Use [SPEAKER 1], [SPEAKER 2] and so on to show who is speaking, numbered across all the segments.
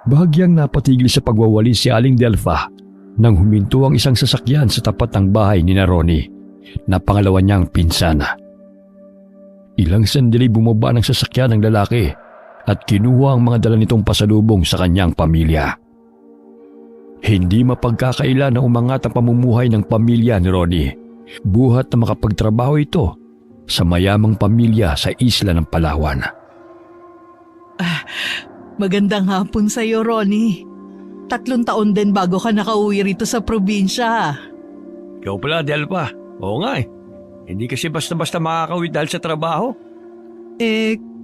[SPEAKER 1] Bahagyang napatigil sa pagwawalis si Aling Delfa nang huminto ang isang sasakyan sa tapat ng bahay ni Ronnie na pangalawa niyang pinsana. Ilang sandali bumaba ng sasakyan ng lalaki at kinuha ang mga dala nitong pasalubong sa kanyang pamilya. Hindi mapagkakaila na umangat ang pamumuhay ng pamilya ni Ronnie, buhat na makapagtrabaho ito sa mayamang pamilya sa isla ng Palawan.
[SPEAKER 2] Magandang hapon sa iyo, Ronnie. 3 taon din bago ka nakauwi rito sa probinsya.
[SPEAKER 1] Ikaw pala, Delpa. Oo nga eh. Hindi kasi basta-basta makakauwi dahil sa trabaho.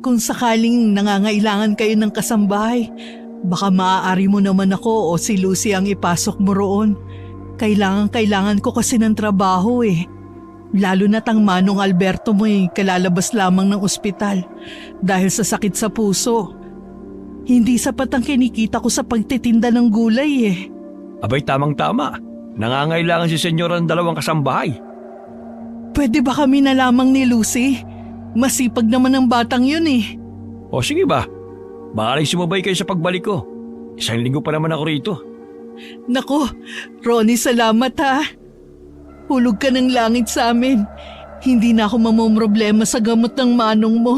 [SPEAKER 2] Kung sakaling nangangailangan kayo ng kasambahay, baka maaari mo naman ako o si Lucy ang ipasok mo roon. Kailangan ko kasi ng trabaho eh. Lalo na't ang Manong Alberto mo kalalabas lamang ng ospital dahil sa sakit sa puso. Hindi sapat ang kinikita ko sa pagtitinda ng gulay eh.
[SPEAKER 1] Abay, tamang-tama. Nangangailangan si Senyora ng 2 kasambahay.
[SPEAKER 2] Pwede ba kami na lamang ni Lucy? Masipag naman ang batang yun eh.
[SPEAKER 1] O sige ba? Baka rin sumabay kayo sa pagbalik ko. 1 linggo pa naman ako rito.
[SPEAKER 2] Nako, Ronnie, salamat ha. Hulog ka ng langit sa amin. Hindi na ako mamomroblema sa gamot ng manong mo.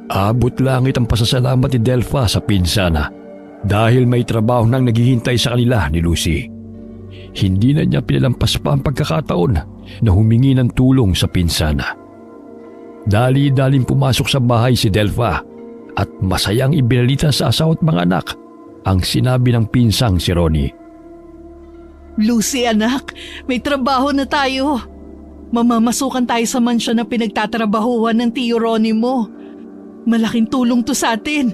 [SPEAKER 2] Abot langit ang pasasalamat ni Delfa sa pinsana dahil may trabaho nang naghihintay sa kanila ni Lucy. Hindi na niya pinalampas pa ang pagkakataon na humingi ng tulong sa pinsana. Dali-daling pumasok sa bahay si Delfa at masayang ibinalita sa asawa at mga anak ang sinabi ng pinsang si Ronnie. Lucy anak, may trabaho na tayo. Mamamasukan tayo sa mansyon na pinagtatrabahuhan ng tiyo Ronnie mo. Malaking tulong to sa atin,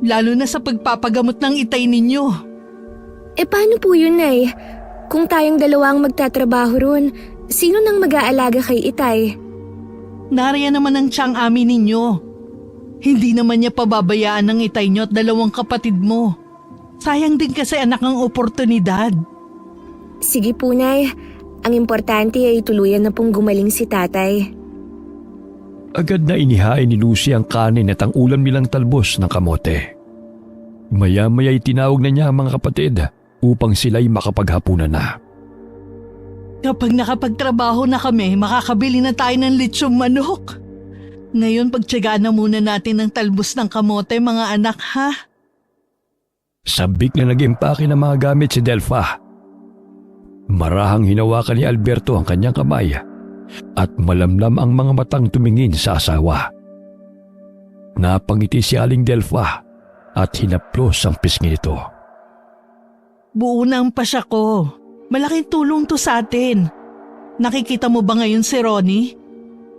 [SPEAKER 2] lalo na sa pagpapagamot ng itay ninyo.
[SPEAKER 3] Paano po yun, Nay? Kung tayong 2 ang magtatrabaho ron, sino nang mag-aalaga kay itay?
[SPEAKER 2] Nariyan naman ang tiyang amin ninyo. Hindi naman niya pababayaan ng itay niyo at 2 kapatid mo. Sayang din kasi anak ang oportunidad.
[SPEAKER 3] Sige po, Nay. Ang importante ay tuluyan na pong gumaling si tatay.
[SPEAKER 1] Agad na inihain ni Lucy ang kanin at ang ulam nilang talbos ng kamote. Maya-maya'y tinawag na niya ang mga kapatid upang sila'y makapaghapunan na.
[SPEAKER 2] Kapag nakapagtrabaho na kami, makakabili na tayo ng litsyong manok. Ngayon pagtiyagaan na muna natin ng talbos ng kamote, mga anak ha.
[SPEAKER 1] Sabik na nag-impake ng mga gamit si Delfa. Marahang hinawakan ni Alberto ang kanyang kamay at malamlam ang mga matang tumingin sa asawa. Napangiti si Aling Delfa at hinaplos ang pisngi nito.
[SPEAKER 2] Buo na ang pasya ko. Malaking tulong to sa atin. Nakikita mo ba ngayon si Ronnie?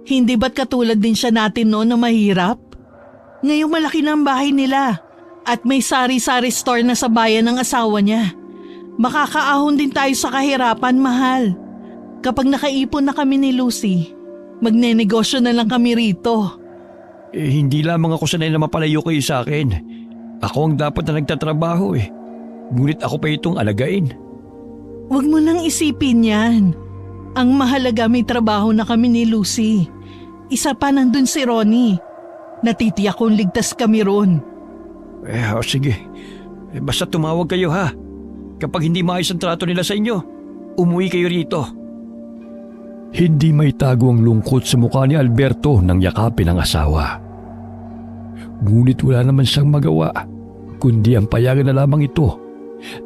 [SPEAKER 2] Hindi ba't katulad din siya natin noon na mahirap? Ngayong malaki na ang bahay nila at may sari-sari store na sa bayan ng asawa niya. Makakaahon din tayo sa kahirapan, mahal. Kapag nakaipon na kami ni Lucy, magnenegosyo na lang kami rito.
[SPEAKER 1] Hindi lamang ako sanay na mapalayo kayo sa akin. Ako ang dapat na nagtatrabaho eh. Ngunit ako pa itong alagain.
[SPEAKER 2] Huwag mo nang isipin yan. Ang mahalaga may trabaho na kami ni Lucy. Isa pa nandun si Ronnie. Natitiyak kong ligtas kami ron.
[SPEAKER 1] Sige. Basta tumawag kayo ha. Kapag hindi maayos ang trato nila sa inyo, umuwi kayo rito. Hindi may tago ang lungkot sa mukha ni Alberto nang yakapin ang asawa. Ngunit wala naman siyang magawa, kundi ang payagan na lamang ito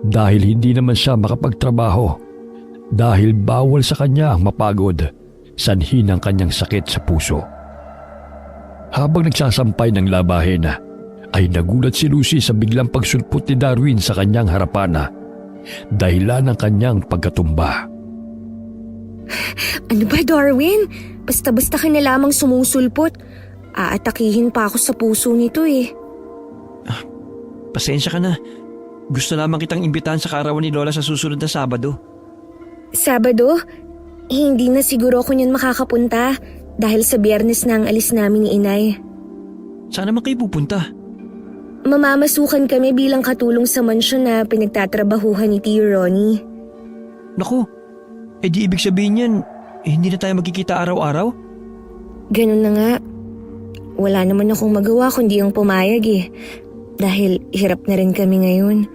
[SPEAKER 1] dahil hindi naman siya makapagtrabaho dahil bawal sa kanya ang mapagod sanhi ng kanyang sakit sa puso. Habang nagsasampay ng labahin, ay nagulat si Lucy sa biglang pagsulpot ni Darwin sa kanyang harapan dahilan ng kanyang pagkatumba.
[SPEAKER 3] Ano ba, Darwin? Basta-basta ka na lamang sumusulpot. Aatakihin pa ako sa puso nito eh.
[SPEAKER 1] Pasensya ka na. Gusto lamang kitang imbitahan sa kaarawan ni Lola sa susunod na Sabado.
[SPEAKER 3] Sabado? Hindi na siguro ako niyan makakapunta dahil sa Biyernes na ang alis namin ni Inay.
[SPEAKER 1] Saan naman kayo pupunta?
[SPEAKER 3] Mamamasukan kami bilang katulong sa mansyon na pinagtatrabahuhan ni Tio Ronnie.
[SPEAKER 1] Naku, di ibig sabihin yan, hindi na tayo magkikita araw-araw?
[SPEAKER 3] Ganun na nga. Wala naman akong magawa kundi ang pumayag eh. Dahil hirap na rin kami ngayon.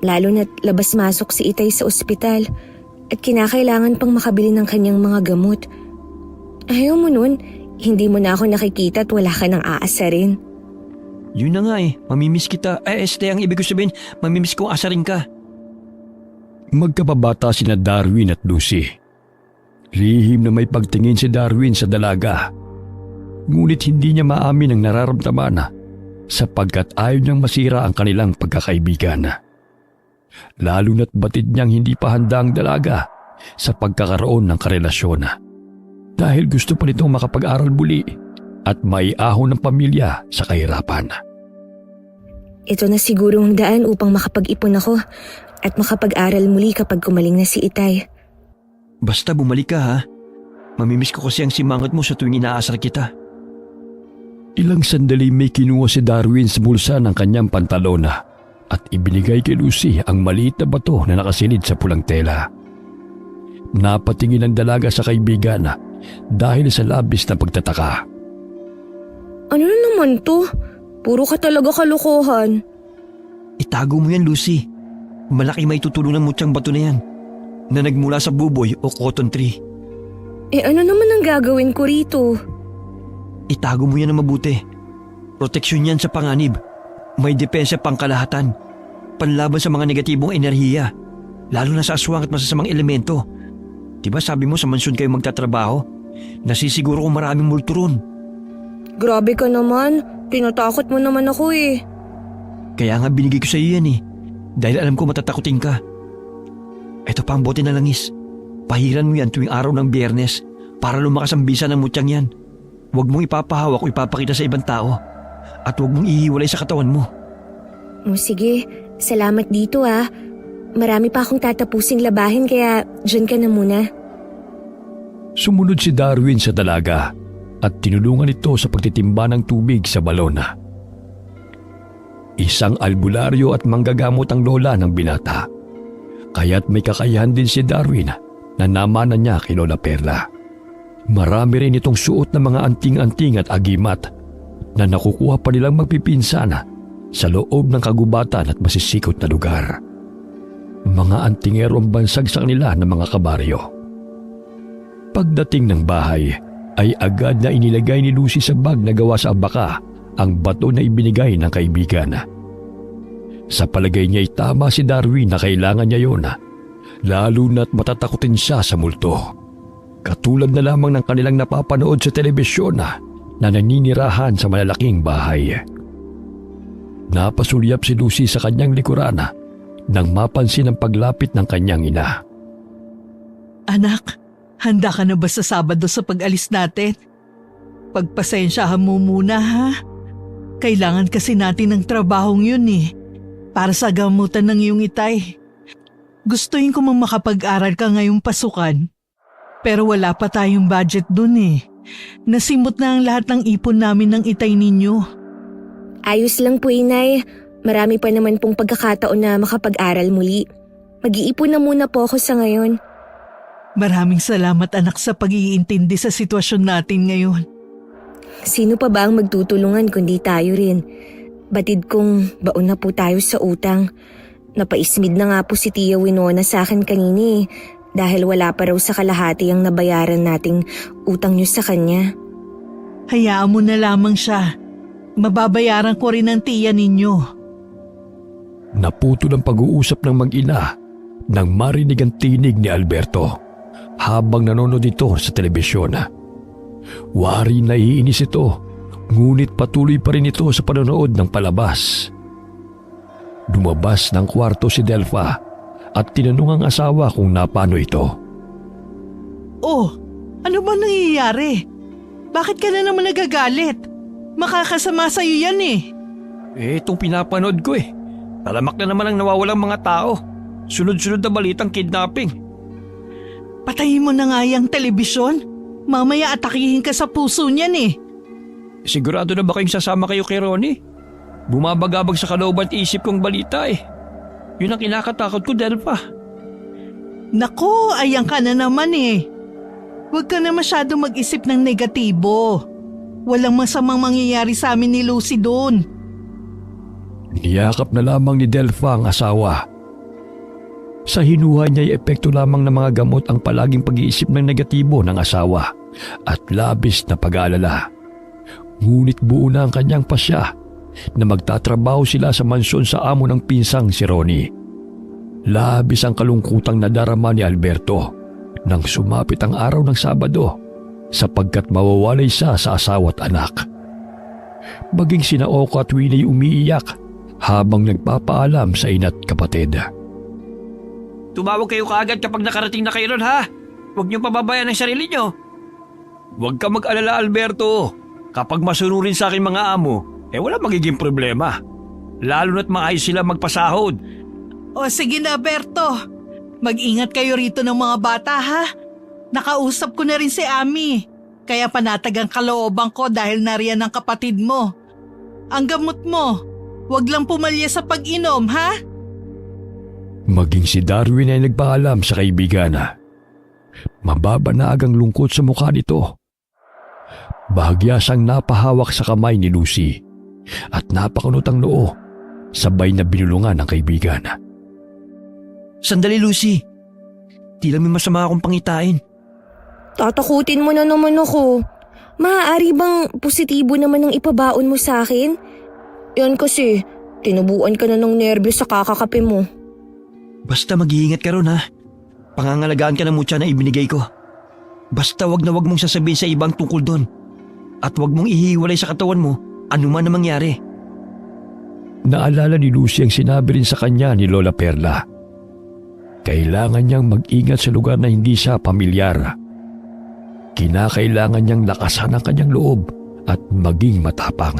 [SPEAKER 3] Lalo na't labas-masok si Itay sa ospital at kinakailangan pang makabili ng kanyang mga gamot. Ayaw mo nun, hindi mo na ako nakikita at wala ka nang aasarin.
[SPEAKER 1] Yun na nga mamimiss kita. Ang ibig ko sabihin, mamimiss kong asarin ka. Magkababata sina Darwin at Lucy. Lihim na may pagtingin si Darwin sa dalaga. Ngunit hindi niya maamin ang nararamdaman sapagkat ayaw niyang masira ang kanilang pagkakaibigan. Lalo na't batid niyang hindi pa handa ang dalaga sa pagkakaroon ng karelasyon. Dahil gusto pa nitong makapag-aral muli at maiahon ng pamilya sa kahirapan.
[SPEAKER 3] Ito na siguro ang daan upang makapag-ipon ako at makapag-aral muli kapag kumaling na si Itay.
[SPEAKER 1] Basta bumalik ka ha. Mamimiss ko kasi ang simangot mo sa tuwing inaasar kita. Ilang sandali may kinuha si Darwin sa bulsa ng kanyang pantalona at ibinigay kay Lucy ang maliit na bato na nakasilid sa pulang tela. Napatingin ang dalaga sa kaibigan dahil sa labis na pagtataka.
[SPEAKER 3] Ano na naman to? Puro ka talaga kalokohan.
[SPEAKER 1] Itago mo yan, Lucy. Malaki may tutulungan mo tiyang bato na yan na nagmula sa buboy o cotton tree.
[SPEAKER 3] Ano naman ang gagawin ko rito?
[SPEAKER 1] Itago mo yan na mabuti. Proteksyon yan sa panganib. May depensa pang kalahatan. Panlaban sa mga negatibong enerhiya. Lalo na sa aswang at masasamang elemento. Diba sabi mo sa mansyon kayo magtatrabaho? Nasisiguro kung maraming multo ron.
[SPEAKER 3] Grabe ka naman. Tinatakot mo naman ako
[SPEAKER 1] Kaya nga binigay ko sa iyo yan dahil alam ko matatakutin ka. Ito pa ang bote na langis. Pahiran mo yan tuwing araw ng Biyernes para lumakas ang bisa ng mutyang yan. Huwag mong ipapahawak o ipapakita sa ibang tao. At huwag mong ihiwalay sa katawan mo.
[SPEAKER 3] Sige, salamat dito Marami pa akong tatapusing labahin kaya dyan ka na muna.
[SPEAKER 1] Sumunod si Darwin sa dalaga at tinulungan ito sa pagtitimba ng tubig sa balon. Isang albularyo at manggagamot ang lola ng binata. Kaya't may kakayahan din si Darwin na namana niya kay Lola Perla. Marami rin itong suot na mga anting-anting at agimat na nakukuha pa nilang magpipinsana sa loob ng kagubatan at masisikot na lugar. Mga antingero ang bansag sa kanila ng mga kabaryo. Pagdating ng bahay ay agad na inilagay ni Lucy sa bag na gawa sa abaka ang bato na ibinigay ng kaibigan. Sa palagay niya ay tama si Darwin na kailangan niya yun, lalo na't matatakutin siya sa multo. Katulad na lamang ng kanilang napapanood sa telebisyon na naninirahan sa malalaking bahay. Napasulyap si Lucy sa kanyang likuran nang mapansin ang paglapit ng kanyang ina.
[SPEAKER 2] Anak, handa ka na ba sa Sabado sa pag-alis natin? Pagpasensyahan mo muna Kailangan kasi natin ng trabahong yun para sa gamutan ng iyong Itay. Gustuin ko mang makapag-aral ka ngayong pasukan. Pero wala pa tayong budget dun Nasimot na ang lahat ng ipon namin ng Itay ninyo.
[SPEAKER 3] Ayos lang po, Inay. Marami pa naman pong pagkakataon na makapag-aral muli. Mag-iipon na muna po ako sa ngayon.
[SPEAKER 2] Maraming salamat anak sa pag-iintindi sa sitwasyon natin ngayon.
[SPEAKER 3] Sino pa ba ang magtutulungan kundi tayo rin? Batid kong baon na po tayo sa utang. Napaismid na nga po si Tia Winona sa akin kanini dahil wala pa raw sa kalahati ang nabayaran nating utang niyo sa kanya.
[SPEAKER 2] Hayaan mo na lamang siya. Mababayaran ko rin ang tiya ninyo.
[SPEAKER 1] Naputol ang pag-uusap ng mag-ina nang marinig ang tinig ni Alberto habang nanonood ito sa telebisyon. Wari naiinis ito, ngunit patuloy pa rin ito sa panonood ng palabas. Lumabas ng kwarto si Delpha at tinanong ang asawa kung napano ito.
[SPEAKER 2] Oh, ano ba nangyayari? Bakit ka na naman nagagalit? Makakasama sa'yo yan
[SPEAKER 1] Itong pinapanood ko Talamak na naman ang nawawalang mga tao. Sunod-sunod na balitang kidnapping.
[SPEAKER 2] Patayin mo na nga yung telebisyon. Mamaya atakihin ka sa puso niyan
[SPEAKER 1] Sigurado na ba kayong sasama kayo kay Ronnie? Bumabagabag sa kalooban at isip kong balita Yun ang kinakatakot ko, Delpha.
[SPEAKER 2] Naku, ayan ka na naman Huwag ka na masyado mag-isip ng negatibo. Walang masamang mangyayari sa amin ni Lucy doon.
[SPEAKER 1] Niyakap na lamang ni Delpha ang asawa. Sa hinuha niya ay epekto lamang ng mga gamot ang palaging pag-iisip ng negatibo ng asawa at labis na pag-aalala. Ngunit buo na ang kanyang pasya na magtatrabaho sila sa mansyon sa amo ng pinsang si Ronnie. Labis ang kalungkutang nadarama ni Alberto nang sumapit ang araw ng Sabado sapagkat mawawalay siya sa asawa at anak. Maging sina Oko at Winnie umiiyak habang nagpapaalam sa ina't kapatid.
[SPEAKER 4] Tumawag kayo kaagad kapag nakarating na kayo ron, ha? Huwag niyong pababayaan ang sarili niyo.
[SPEAKER 1] Huwag ka mag-alala, Alberto. Kapag masunurin sa akin mga amo, wala magiging problema. Lalo na't maayos sila magpasahod.
[SPEAKER 2] O sige na, Berto. Mag-ingat kayo rito ng mga bata, ha? Nakausap ko na rin si Ami. Kaya panatag ang kalooban ko dahil nariyan ang kapatid mo. Ang gamot mo, wag lang pumalya sa pag-inom, ha?
[SPEAKER 1] Maging si Darwin ay nagpaalam sa kaibigan na mababanag ang lungkot sa mukha nito. Bahagya siyang napahawak sa kamay ni Lucy at napakunot ang noo, sabay na binulungan ng kaibigan.
[SPEAKER 4] Sandali, Lucy. Di lang may masama akong pangitain.
[SPEAKER 3] Tatakutin mo na naman ako. Maaari bang positibo naman ang ipabaon mo sa akin? Yan kasi, tinubuan ka na ng nerbyo sa kakakape mo.
[SPEAKER 4] Basta mag-iingat ka ron, ha? Pangangalagaan ka ng mutya na ibinigay ko. Basta wag na wag mong sasabihin sa ibang tungkol doon. At wag mong ihiwalay sa katawan mo anuman na mangyari.
[SPEAKER 1] Naalala ni Lucy ang sinabi rin sa kanya ni Lola Perla. Kailangan niyang mag-ingat sa lugar na hindi siya pamilyar. Kinakailangan niyang lakasan ang kanyang loob at maging matapang.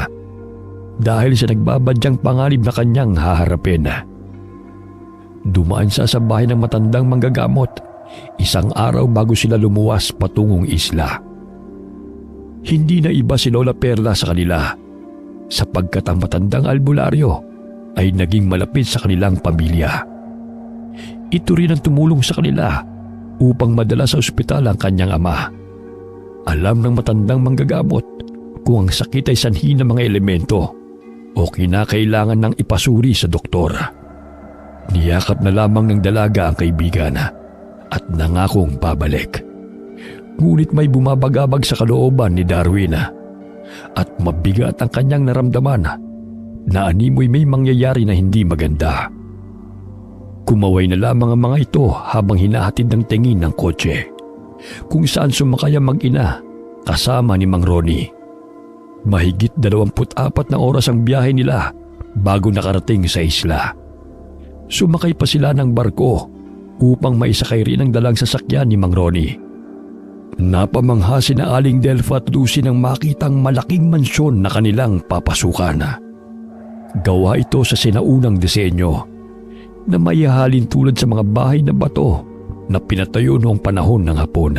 [SPEAKER 1] Dahil sa nagbabadyang panganib na kanyang haharapin. Dumaan siya sa bahay ng matandang manggagamot, isang araw bago sila lumuwas patungong isla. Hindi na iba si Lola Perla sa kanila, sapagkat ang matandang albularyo ay naging malapit sa kanilang pamilya. Ito rin ang tumulong sa kanila upang madala sa ospital ang kanyang ama. Alam ng matandang manggagamot kung ang sakit ay sanhi ng mga elemento o kinakailangan ng ipasuri sa doktor. Niyakap na lamang ng dalaga ang kaibigan at nangakong babalik. Ngunit may bumabagabag sa kalooban ni Darwin at mabigat ang kanyang naramdaman na animoy may mangyayari na hindi maganda. Kumaway na lamang ang mga ito habang hinahatid ng tingin ng kotse kung saan sumakay ang mag-ina kasama ni Mang Ronnie. Mahigit 24 na oras ang biyahe nila bago nakarating sa isla. Sumakay pa sila ng barko upang maisakay rin ang dalang sasakyan ni Mang Ronnie. Napamangha sina Aling Delpha at Lucy nang makitang malaking mansyon na kanilang papasukan. Gawa ito sa sinaunang disenyo na maihalin tulad sa mga bahay na bato na pinatayo noong panahon ng Hapon.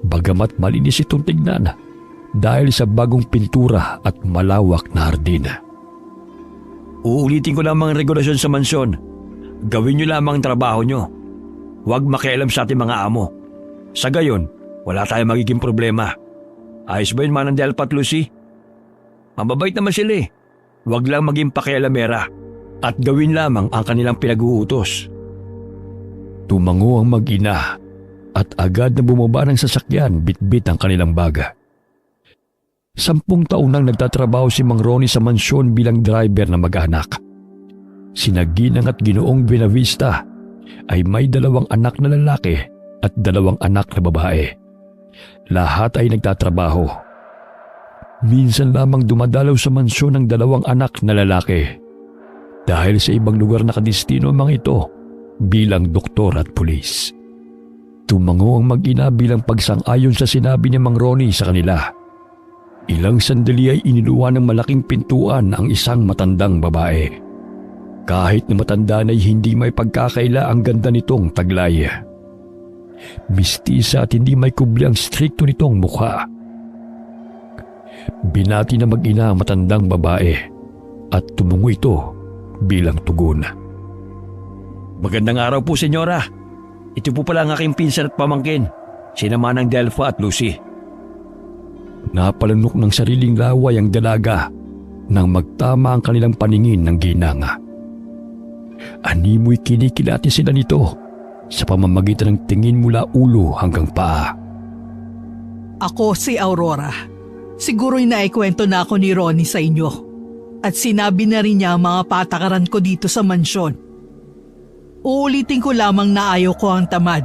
[SPEAKER 1] Bagamat malinis itong tignan dahil sa bagong pintura at malawak na hardin.
[SPEAKER 4] Uulitin ko lamang ang regulasyon sa mansyon. Gawin niyo lamang ang trabaho niyo. Huwag makialam sa ating mga amo. Sa gayon, wala tayong magiging problema. Ayos ba yun, Manang Delpha at Lucy? Mababait naman sila eh. Huwag lang maging pakialamera at gawin lamang ang kanilang pinag-uutos.
[SPEAKER 1] Tumango ang mag-ina at agad na bumaba ng sasakyan bitbit ang kanilang baga. 10 taon nang nagtatrabaho si Mang Ronnie sa mansyon bilang driver na mag-anak. Sina Ginang at Ginoong Buenavista ay may 2 anak na lalaki at 2 anak na babae. Lahat ay nagtatrabaho. Minsan lamang dumadalaw sa mansyon ng 2 anak na lalaki. Dahil sa ibang lugar nakadestino ang mga ito bilang doktor at pulis. Tumango ang mag-ina bilang pagsang-ayon sa sinabi ni Mang Ronnie sa kanila. Ilang sandali ay iniluwa ng malaking pintuan ang isang matandang babae. Kahit na matanda na hindi may pagkakaila ang ganda nitong taglay. Mistisa at hindi may kubli ang strikto nitong mukha. Binati na mag-ina ang matandang babae at tumungo ito bilang tugon.
[SPEAKER 4] Magandang araw po, senyora. Ito po pala ang aking pinsan at pamangkin, sina Manang Delpha at Lucy.
[SPEAKER 1] Napalanok ng sariling laway ang dalaga nang magtama ang kanilang paningin ng ginanga. Animoy kinikilati sila nito sa pamamagitan ng tingin mula ulo hanggang paa.
[SPEAKER 2] Ako si Aurora. Siguro'y naikwento na ako ni Ronnie sa inyo. At sinabi na rin niya ang mga patakaran ko dito sa mansyon. Uulitin ko lamang na ayaw ko ang tamad,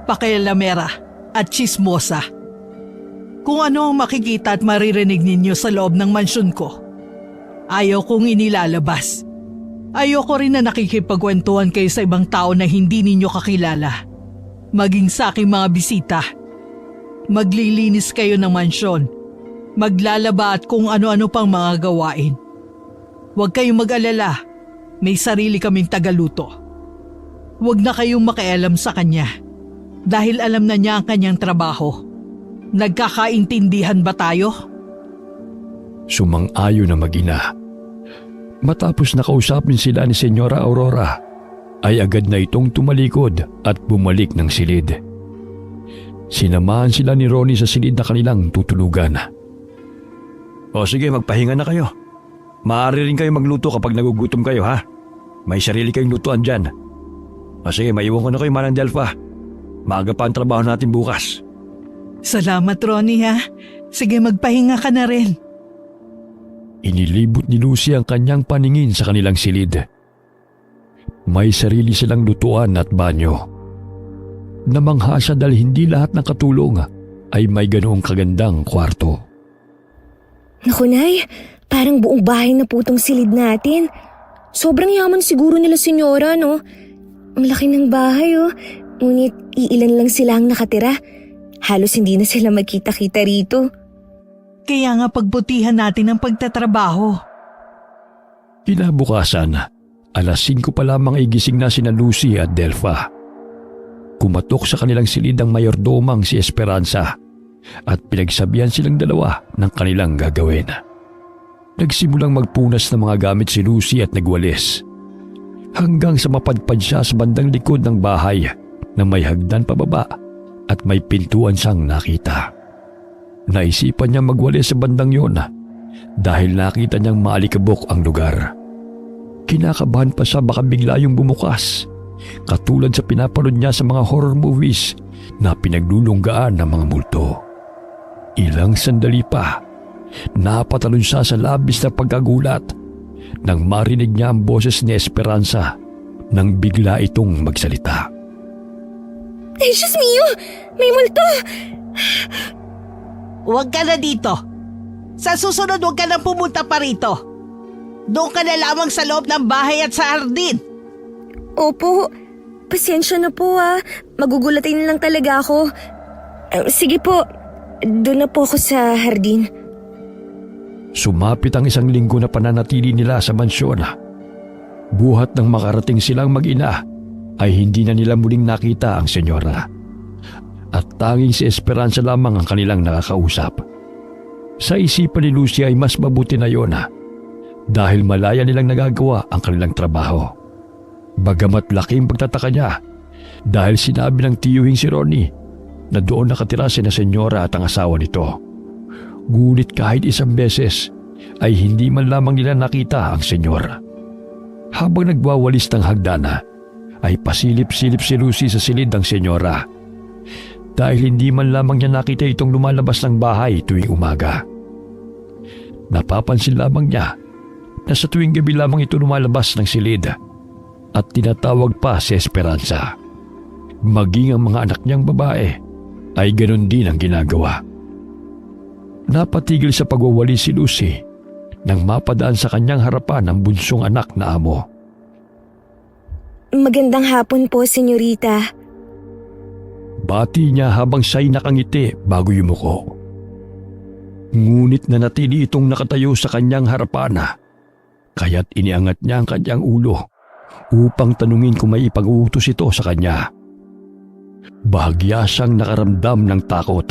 [SPEAKER 2] pakialamera at chismosa. Kung ano ang makikita at maririnig ninyo sa loob ng mansyon ko, ayaw kong inilalabas. Ayoko rin na nakikipagkwentuhan kayo sa ibang tao na hindi ninyo kakilala. Maging sa aking mga bisita. Maglilinis kayo ng mansyon. Maglalaba at kung ano-ano pang mga gawain. Huwag kayong mag-alala. May sarili kaming tagaluto. Huwag na kayong makialam sa kanya. Dahil alam na niya ang kanyang trabaho. Nagkakaintindihan ba tayo?
[SPEAKER 1] Sumang-ayon na mag-ina. Matapos nakausapin sila ni Senyora Aurora, ay agad na itong tumalikod at bumalik ng silid. Sinamahan sila ni Ronnie sa silid na kanilang tutulugan.
[SPEAKER 4] O sige, magpahinga na kayo. Maaari rin kayo magluto kapag nagugutom kayo, ha? May sarili kayong lutuan dyan. O sige, maiwan ko na kayo, Manang Delfa. Maaga pa ang trabaho natin bukas.
[SPEAKER 2] Salamat, Ronnie, ha? Sige, magpahinga ka na rin.
[SPEAKER 1] Inilibot ni Lucy ang kanyang paningin sa kanilang silid. May sarili silang lutuan at banyo. Namangha siya dahil hindi lahat ng katulong ay may ganoong kagandang kwarto.
[SPEAKER 3] Naku, Nay, parang buong bahay na po tong silid natin. Sobrang yaman siguro nila senyora, no? Ang laki ng bahay, oh. Ngunit iilan lang sila ang nakatira. Halos hindi na sila magkita-kita rito.
[SPEAKER 2] Kaya nga pagbutihan natin ang pagtatrabaho.
[SPEAKER 1] Kinabukasan, alas 5 pa lamang ay gising na sina Lucy at Delfa. Kumatok sa kanilang silid ang mayordomang si Esperanza at pinagsabihan silang dalawa ng kanilang gagawin. Nagsimulang magpunas ng mga gamit si Lucy at nagwalis. Hanggang sa mapadpad siya sa bandang likod ng bahay na may hagdan pababa at may pintuan siyang nakita. Naisipan niya magwalis sa bandang yon dahil nakita niyang maalikabok ang lugar. Kinakabahan pa siya baka bigla yung bumukas, katulad sa pinapanood niya sa mga horror movies na pinaglulunggaan ng mga multo. Ilang sandali pa, napatalon siya sa labis na pagkagulat nang marinig niya ang boses ni Esperanza nang bigla itong magsalita.
[SPEAKER 3] Ay, Diyos mio! May multo!
[SPEAKER 2] Huwag ka na dito. Sa susunod, huwag ka na pumunta pa rito. Doon ka na lamang sa loob ng bahay at sa hardin.
[SPEAKER 3] Opo, pasensya na po, ah. Magugulatin na lang talaga ako. Sige po, doon na po ako sa hardin.
[SPEAKER 1] Sumapit ang isang linggo na pananatili nila sa mansyon. Buhat nang makarating silang mag-ina, ay hindi na nila muling nakita ang senyora. At tanging si Esperanza lamang ang kanilang nakakausap. Sa isipan ni Lucy ay mas mabuti na yon dahil malaya nilang nagagawa ang kanilang trabaho. Bagamat laking pagtataka niya dahil sinabi ng tiyuhing si Ronnie na doon nakatira sina senyora at ang asawa nito. Ngunit kahit isang beses ay hindi man lamang nila nakita ang senyora. Habang nagwawalis ng hagdana ay pasilip-silip si Lucy sa silid ng senyora dahil hindi man lamang niya nakita itong lumalabas ng bahay tuwing umaga. Napapansin lamang niya na sa tuwing gabi lamang ito lumalabas ng silid at tinatawag pa si Esperanza. Maging ang mga anak niyang babae ay ganon din ang ginagawa. Napatigil sa pagwawali si Lucy nang mapadaan sa kanyang harapan ang bunsong anak na amo.
[SPEAKER 3] Magandang hapon po, senyorita.
[SPEAKER 1] Bati niya habang siya'y nakangiti bago yumuko. Ngunit nanatili itong nakatayo sa kanyang harapan, kaya't iniangat niya ang kanyang ulo upang tanungin kung may ipag-uutos ito sa kanya. Bahagya siyang nakaramdam ng takot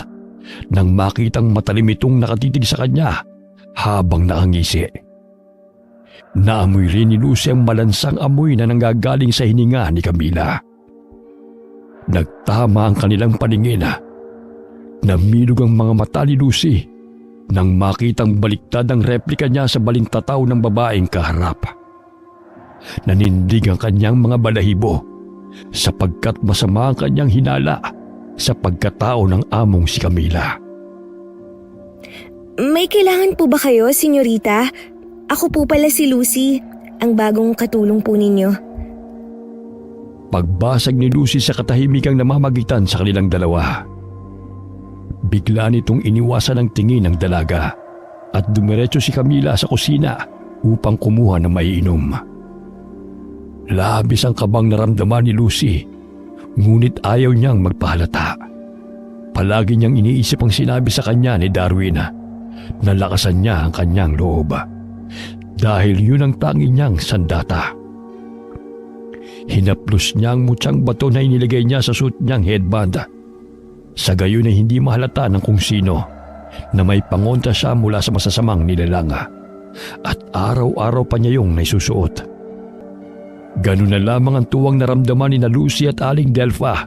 [SPEAKER 1] nang makitang matalim itong nakatitig sa kanya habang nakangisi. Naamoy rin ni Lucy ang malansang amoy na nanggagaling sa hininga ni Camila. Nagtama ang kanilang paningin. Namilog ang mga mata ni Lucy nang makitang baliktad ang replika niya sa balintataw ng babaeng kaharap. Nanindig ang kanyang mga balahibo sapagkat masama ang kanyang hinala sa pagkatao ng among si Camila.
[SPEAKER 3] May kailangan po ba kayo, senyorita? Ako po pala si Lucy, ang bagong katulong po ninyo.
[SPEAKER 1] Pagbasag ni Lucy sa katahimikang namamagitan sa kanilang dalawa, bigla nitong iniwasan ang tingin ng dalaga at dumiretso si Camila sa kusina upang kumuha ng maiinom. Labis ang kabang naramdaman ni Lucy, ngunit ayaw niyang magpahalata. Palagi niyang iniisip ang sinabi sa kanya ni Darwin na lakasan niya ang kanyang loob dahil yun ang tangi niyang sandata. Hinaplos niya ang mutyang bato na inilagay niya sa suit niyang headband. Sa gayon ay hindi mahalata ng kung sino na may pangontra siya mula sa masasamang nilalang at araw-araw pa niya yung naisusuot. Ganun na lamang ang tuwang naramdaman ni na Lucy at Aling Delpha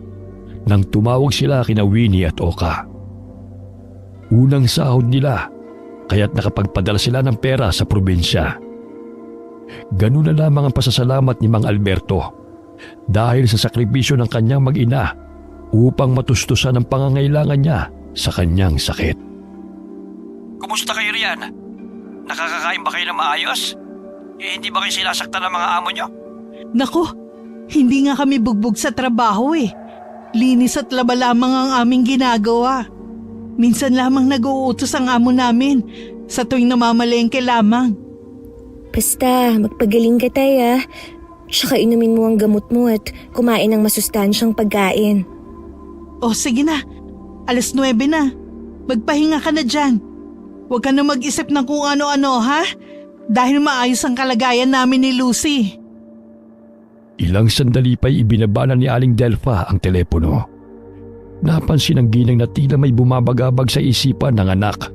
[SPEAKER 1] nang tumawag sila kina Winnie at Oka. Unang sahod nila kaya't nakapagpadala sila ng pera sa probinsya. Ganun na lamang ang pasasalamat ni Mang Alberto dahil sa sakripisyo ng kanyang mag-ina upang matustusan ang pangangailangan niya sa kanyang sakit.
[SPEAKER 4] Kumusta kayo riyan? Nakakakain ba kayo na maayos? Hindi ba kayo sinasaktan ng mga amo nyo?
[SPEAKER 2] Naku, hindi nga kami bugbog sa trabaho eh. Linis at laba lamang ang aming ginagawa. Minsan lamang nag-uutos ang amo namin sa tuwing namamalengke lamang.
[SPEAKER 3] Basta, magpagaling ka tayo. Tsaka inumin mo ang gamot mo at kumain ng masustansyang pagkain.
[SPEAKER 2] O sige na, 9:00 na. Magpahinga ka na dyan. Huwag ka na mag-isip ng kung ano-ano ha? Dahil maayos ang kalagayan namin ni Lucy.
[SPEAKER 1] Ilang sandali pa'y ibinabana ni Aling Delpha ang telepono. Napansin ng ginang na tila may bumabagabag sa isipan ng anak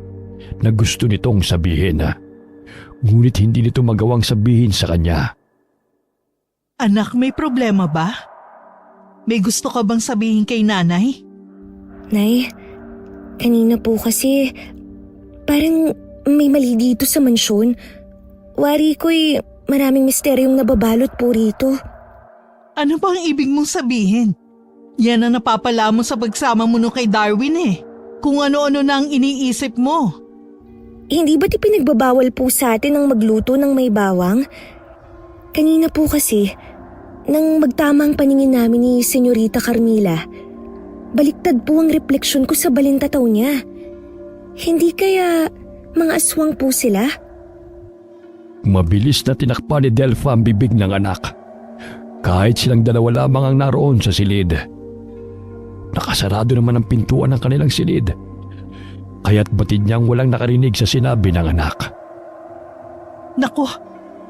[SPEAKER 1] na gusto nitong sabihin. Ngunit hindi nito magawang sabihin sa kanya.
[SPEAKER 2] Anak, may problema ba? May gusto ka bang sabihin kay nanay?
[SPEAKER 3] Nay, kanina po kasi parang may mali dito sa mansyon. Wari ko'y maraming misteryong nababalot po rito.
[SPEAKER 2] Ano bang ibig mong sabihin? Yan ang napapala mo sa pagsama mo kay Darwin eh. Kung ano-ano na ang iniisip mo.
[SPEAKER 3] Hindi ba't ipinagbabawal po sa atin ang magluto ng may bawang? Kanina po kasi, nang magtama ang paningin namin ni Senyorita Carmila, baliktad po ang refleksyon ko sa balintataw niya. Hindi kaya mga aswang po sila?
[SPEAKER 1] Mabilis na tinakpan ni Delpha ang bibig ng anak. Kahit silang dalawa lamang ang naroon sa silid. Nakasarado naman ang pintuan ng kanilang silid. Kaya't batid niyang walang nakarinig sa sinabi ng anak.
[SPEAKER 2] Naku,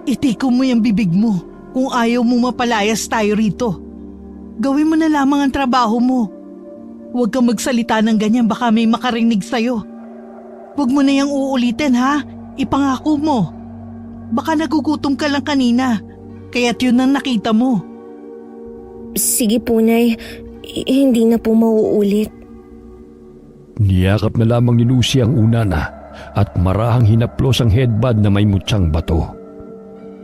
[SPEAKER 2] itiko mo yung bibig mo kung ayaw mo mapalayas tayo rito. Gawin mo na lamang ang trabaho mo. Huwag kang magsalita ng ganyan, baka may makarinig sa'yo. Huwag mo na yung uulitin ha, ipangako mo. Baka nagugutom ka lang kanina, kaya't yun ang nakita mo.
[SPEAKER 3] Sige po, Nay. Hindi na po mauulit.
[SPEAKER 1] Niyakap na lamang ni Lucy ang unana at marahang hinaplos ang headband na may mutyang bato.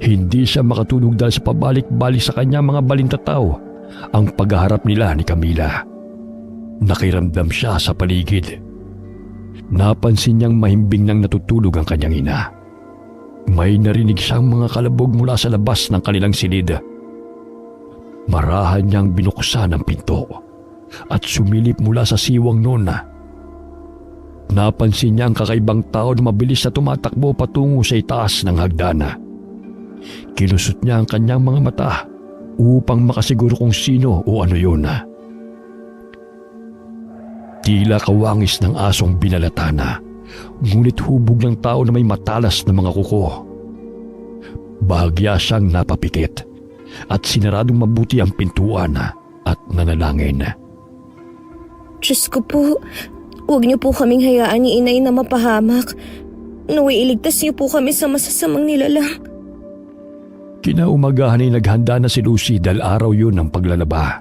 [SPEAKER 1] Hindi siya makatulog dahil sa pabalik-balik sa kanya mga balintataw ang paghaharap nila ni Camila. Nakiramdam siya sa paligid. Napansin niyang mahimbing nang natutulog ang kanyang ina. May narinig siyang mga kalabog mula sa labas ng kanilang silid. Marahan niyang binuksan ang pinto at sumilip mula sa siwang noon. Napansin niya ang kakaibang tao na mabilis na tumatakbo patungo sa itaas ng hagdana. Kilusot niya ang kanyang mga mata upang makasiguro kung sino o ano yun. Tila kawangis ng asong binalatana, ngunit hubog ng tao na may matalas na mga kuko. Bahagya siyang napapikit at sinaradong mabuti ang pintuan at nanalangin.
[SPEAKER 3] Diyos ko po, huwag niyo po kaming hayaan ni Inay na mapahamak. Naway iligtas niyo po kami sa masasamang nilalang.
[SPEAKER 1] Kinaumagahan ay naghanda na si Lucy dahil araw yun ng paglalaba.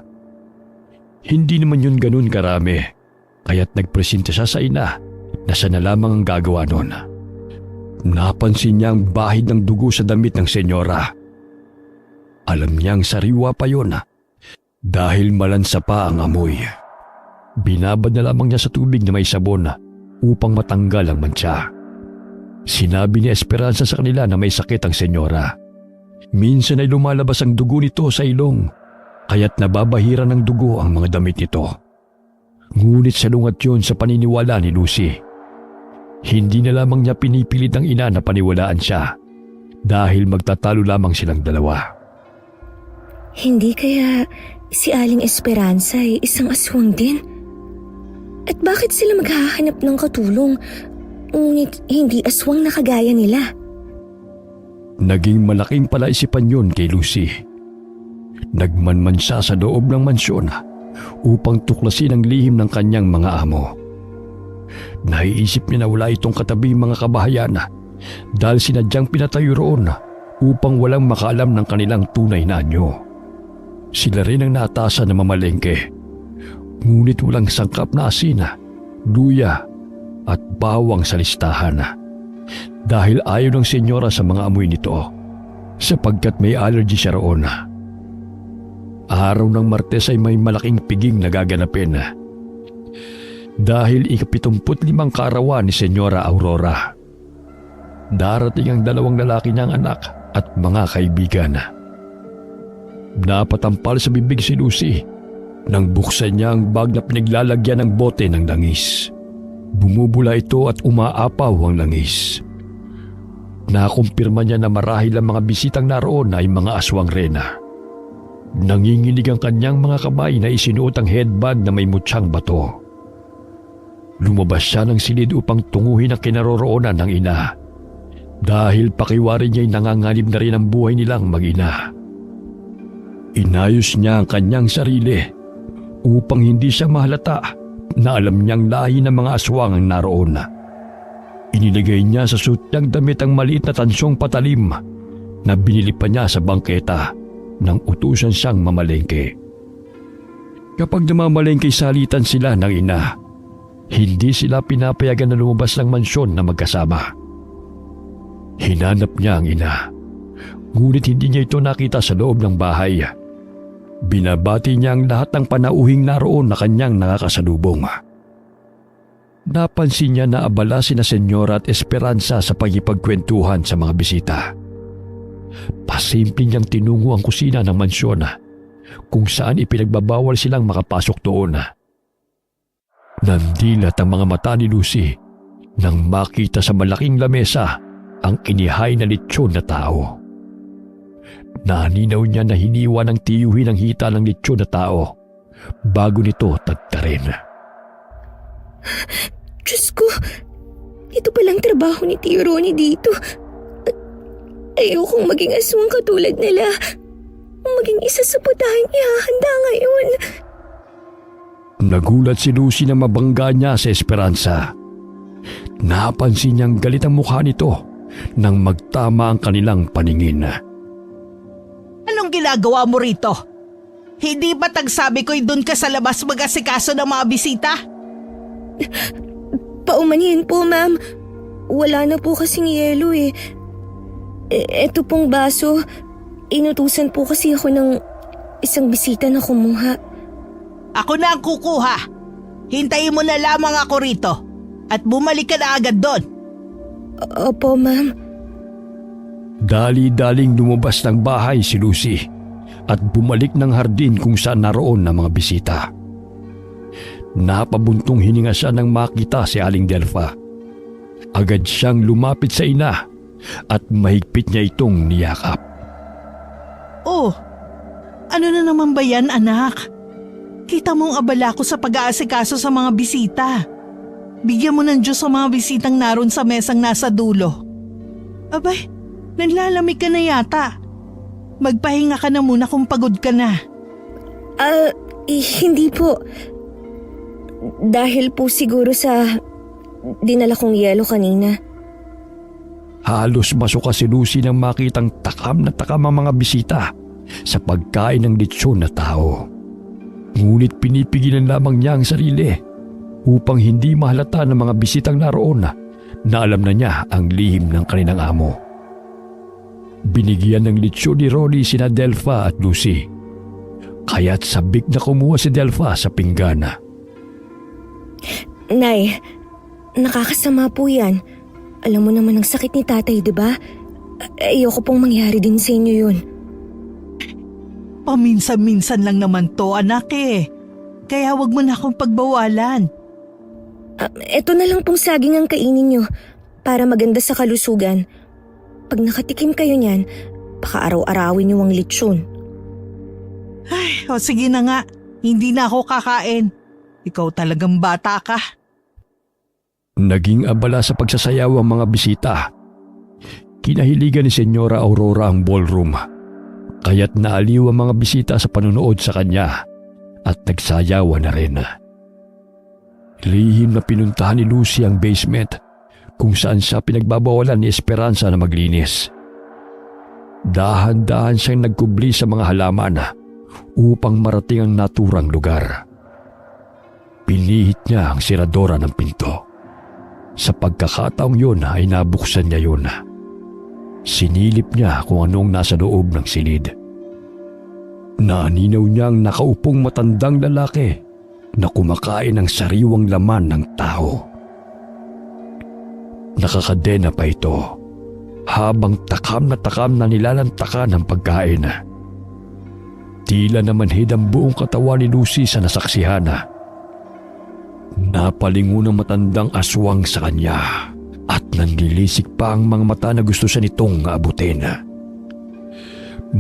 [SPEAKER 1] Hindi naman yun ganun karami, kaya't nagpresenta siya sa ina na siya na lamang ang gagawa nun. Napansin niya ang bahid ng dugo sa damit ng senyora. Alam niyang sariwa pa yun dahil malansa pa ang amoy. Binabad na lamang niya sa tubig na may sabon upang matanggal ang mantsa. Sinabi ni Esperanza sa kanila na may sakit ang senyora. Minsan ay lumalabas ang dugo nito sa ilong, kaya't nababahira ng dugo ang mga damit nito. Ngunit salungat yun sa paniniwala ni Lucy. Hindi na lamang niya pinipilit ng ina na paniwalaan siya dahil magtatalo lamang silang dalawa.
[SPEAKER 3] Hindi kaya si Aling Esperanza ay isang aswang din? At bakit sila maghahanap ng katulong ngunit hindi aswang na kagaya nila?
[SPEAKER 1] Naging malaking palaisipan yun kay Lucy. Nagmanman siya sa loob ng mansyon upang tuklasin ang lihim ng kanyang mga amo. Naiisip niya na wala itong katabi mga kabahayan dahil sinadyang pinatayo roon upang walang makaalam ng kanilang tunay na anyo. Sila rin ang naatasan na mamalengke, ngunit walang sangkap na asin, luya at bawang sa listahan dahil ayaw ng senyora sa mga amoy nito sapagkat may allergy siya roon. Araw ng Martes ay may malaking piging na gaganapin dahil 75 kaarawan ni Senyora Aurora. Darating ang 2 lalaki niyang anak at mga kaibigan. Napatampal sa bibig si Lucy nang buksan niya ang bag na pinaglalagyan ng bote ng langis. Bumubula ito at umaapaw ang langis. Nakumpirma niya na marahil ang mga bisitang naroon ay mga aswang rena. Nanginginig ang kanyang mga kamay na isinuot ang headband na may mutsang bato. Lumabas siya ng silid upang tunguhin ang kinaroroonan ng ina dahil pakiwari niya'y nanganganib na rin ang buhay nilang mag-ina. Inayos niya ang kanyang sarili upang hindi siya mahalata na alam niyang lahi ng mga aswang ang naroon. Inilagay niya sa suit niyang damit ang maliit na tansong patalim na binili pa niya sa bangketa nang utusan siyang mamalengke. Kapag namamalengke salitan sila ng ina, hindi sila pinapayagan na lumabas ng mansyon na magkasama. Hinanap niya ang ina, ngunit hindi niya ito nakita sa loob ng bahay. Binabati niya ang lahat ng panauhing naroon na kanyang nakakasalubong. Napansin niya na abala sina Senyora at Esperanza sa pagkipagkwentuhan sa mga bisita. Pasimple niyang tinungo ang kusina ng mansyon kung saan ipinagbabawal silang makapasok doon. Nandilat ang mga mata ni Lucy nang makita sa malaking lamesa ang inihay na lechon na tao. Naninaw niya na hiniwa ng tiyuhin ang hita ng lechon na tao bago nito tagtarin.
[SPEAKER 3] Diyos ko, ito palang trabaho ni Tio Ronnie dito. Ayokong maging aswang katulad nila. Maging isa sa putahing ihahanda ngayon.
[SPEAKER 1] Nagulat si Lucy na mabangga niya sa Esperanza. Napansin niyang galit ang mukha nito nang magtama ang kanilang paningin.
[SPEAKER 2] Anong ginagawa mo rito? Hindi ba tagsabi ko'y doon ka sa labas mag-asikaso ng mga bisita?
[SPEAKER 3] Paumanhin po, ma'am. Wala na po kasing yelo eh. Eto pong baso, inutusan po kasi ako ng isang bisita na kumuha.
[SPEAKER 2] Ako na ang kukuha. Hintayin mo na lamang ako rito at bumalik ka na agad doon.
[SPEAKER 3] Opo, ma'am.
[SPEAKER 1] Dali-daling lumabas ng bahay si Lucy at bumalik ng hardin kung saan naroon ang mga bisita. Napabuntong hininga siya nang makita si Aling Delfa. Agad siyang lumapit sa ina at mahigpit niya itong niyakap.
[SPEAKER 2] Oh, ano na naman ba yan, anak? Kita mong abala ko sa pag-aasikaso sa mga bisita. Bigyan mo ng Diyos sa mga bisitang naroon sa mesang nasa dulo. Abay, nanlalamig ka na yata. Magpahinga ka na muna kung pagod ka na.
[SPEAKER 3] Hindi po. Dahil po siguro sa dinala kong yelo kanina.
[SPEAKER 1] Halos masuka si Lucy nang makitang takam na takam ang mga bisita sa pagkain ng lechon na tao. Ngunit pinipigilan lamang niya ang sarili upang hindi mahalata ng mga bisitang naroon na alam na niya ang lihim ng kanilang amo. Binigyan ng litsyon ni Ronnie sina Delpha at Lucy, kaya't sabik na kumuha si Delpha sa pinggana.
[SPEAKER 3] Nay, nakakasama po yan. Alam mo naman ang sakit ni tatay, di ba? Ayoko pong mangyari din sa inyo yun.
[SPEAKER 2] Paminsan-minsan lang naman to, anak eh. Kaya wag mo na akong pagbawalan.
[SPEAKER 3] Eto na lang pong saging ang kainin nyo para maganda sa kalusugan. Pag nakatikim kayo niyan, baka araw-arawin nyo ang litsyon.
[SPEAKER 2] Ay, o sige na nga. Hindi na ako kakain. Ikaw talagang bata ka.
[SPEAKER 1] Naging abala sa pagsasayaw ang mga bisita. Kinahiligan ni Senyora Aurora ang ballroom, kaya't naaliw ang mga bisita sa panunood sa kanya at nagsayawan na rin. Lihim na pinuntahan ni Lucy ang basement kung saan siya pinagbabawalan ni Esperanza na maglinis. Dahan-dahan siyang nagkubli sa mga halaman upang marating ang naturang lugar. Pinihit niya ang siradora ng pinto. Sa pagkakataong yun ay nabuksan niya yun. Sinilip niya kung anong nasa loob ng silid. Naninaw niyang nakaupong matandang lalaki na kumakain ng sariwang laman ng tao. Nakakadena pa ito habang takam na nilalantakan ang pagkain. Tila namanhid ang buong katawan ni Lucy sa nasaksihan. Napalingon ang matandang aswang sa kanya at nanlilisik pa ang mga mata na gusto siya nitong aabutin.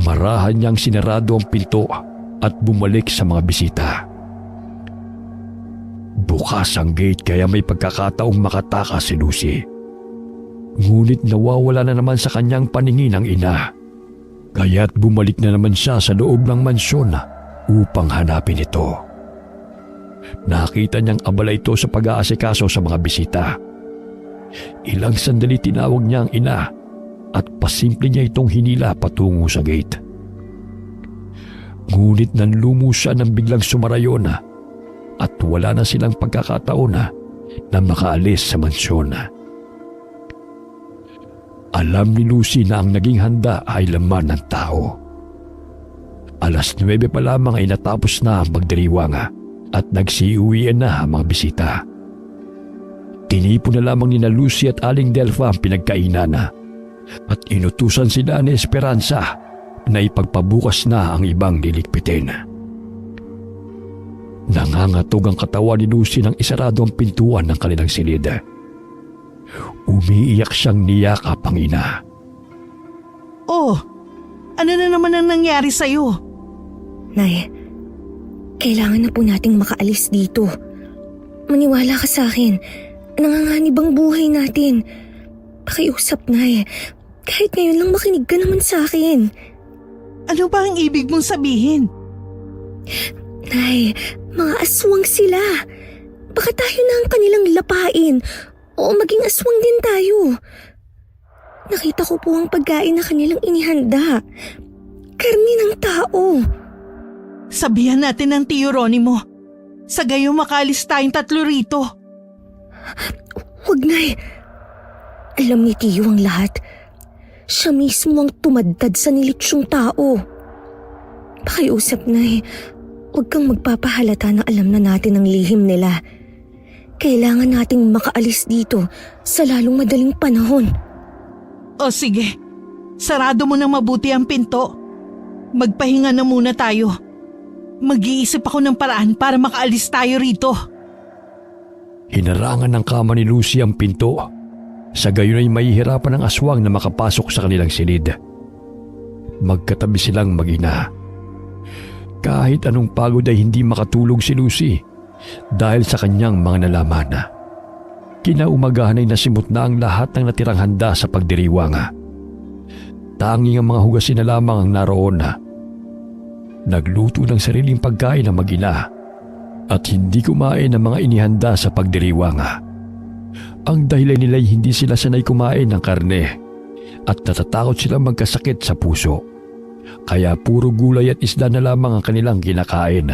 [SPEAKER 1] Marahan niyang sinarado ang pinto at bumalik sa mga bisita. Bukas ang gate kaya may pagkakataong makatakas si Lucy. Ngunit nawawala na naman sa kanyang paningin ang ina. Kaya't bumalik na naman siya sa loob ng mansyon upang hanapin ito. Nakita niyang abala ito sa pag-aasikaso sa mga bisita. Ilang sandali tinawag niya ang ina at pasimple niya itong hinila patungo sa gate. Ngunit nanlumo siya nang biglang sumarayon at wala na silang pagkakataon na makaalis sa mansyon. Alam ni Lucy na ang naging handa ay laman ng tao. 9:00 pa lamang ay natapos na ang pagdiriwang at nagsiuwian na ang mga bisita. Tinipon na lamang ni Lucy at Aling Delpha ang pinagkainan at inutusan sila ni Esperanza na ipagpabukas na ang ibang lilikpitin. Nangangatog ang katawan ni Lucy nang isarado ang pintuan ng kanilang silid. Umiiyak siyang niyakap ang ina.
[SPEAKER 2] Oh, ano na naman ang nangyari sa'yo?
[SPEAKER 3] Nay, kailangan na po nating makaalis dito. Maniwala ka sa akin. Nanganganib ang buhay natin. Pakiusap, Nay. Kahit ngayon lang makinig ka naman sa akin.
[SPEAKER 2] Ano ba ang ibig mong sabihin?
[SPEAKER 3] Nay, mga aswang sila. Baka tayo na ang kanilang lapain. O maging aswang din tayo. Nakita ko po ang pagkain na kanilang inihanda. Karni ng tao.
[SPEAKER 2] Sabihan natin ng Tio Ronnie mo. Sa gayon makalis tayong 3 rito.
[SPEAKER 3] Huwag, Nay. Alam ni Tio ang lahat. Siya mismo ang tumadtad sa nilitsyong tao. Pakiusap, Nay. Huwag kang magpapahalata na alam na natin ang lihim nila. Kailangan nating makaalis dito sa lalong madaling panahon.
[SPEAKER 2] O sige, sarado mo na mabuti ang pinto. Magpahinga na muna tayo. Mag-iisip ako ng paraan para makaalis tayo rito.
[SPEAKER 1] Hinarangan ng kama ni Lucy ang pinto. Sa gayon ay mahihirapan ang aswang na makapasok sa kanilang silid. Magkatabi silang mag-ina. Kahit anong pagod ay hindi makatulog si Lucy dahil sa kanyang mga nalaman. Kinaumagahan ay nasimot na ang lahat ng natirang handa sa pagdiriwang. Tanging ang mga hugasin na lamang ang naroon. Nagluto ng sariling pagkain ng mag-ina at hindi kumain ng mga inihanda sa pagdiriwang. Ang dahilan nila ay hindi sila sanay kumain ng karne at natatakot silang magkasakit sa puso. Kaya puro gulay at isda na lamang ang kanilang kinakain.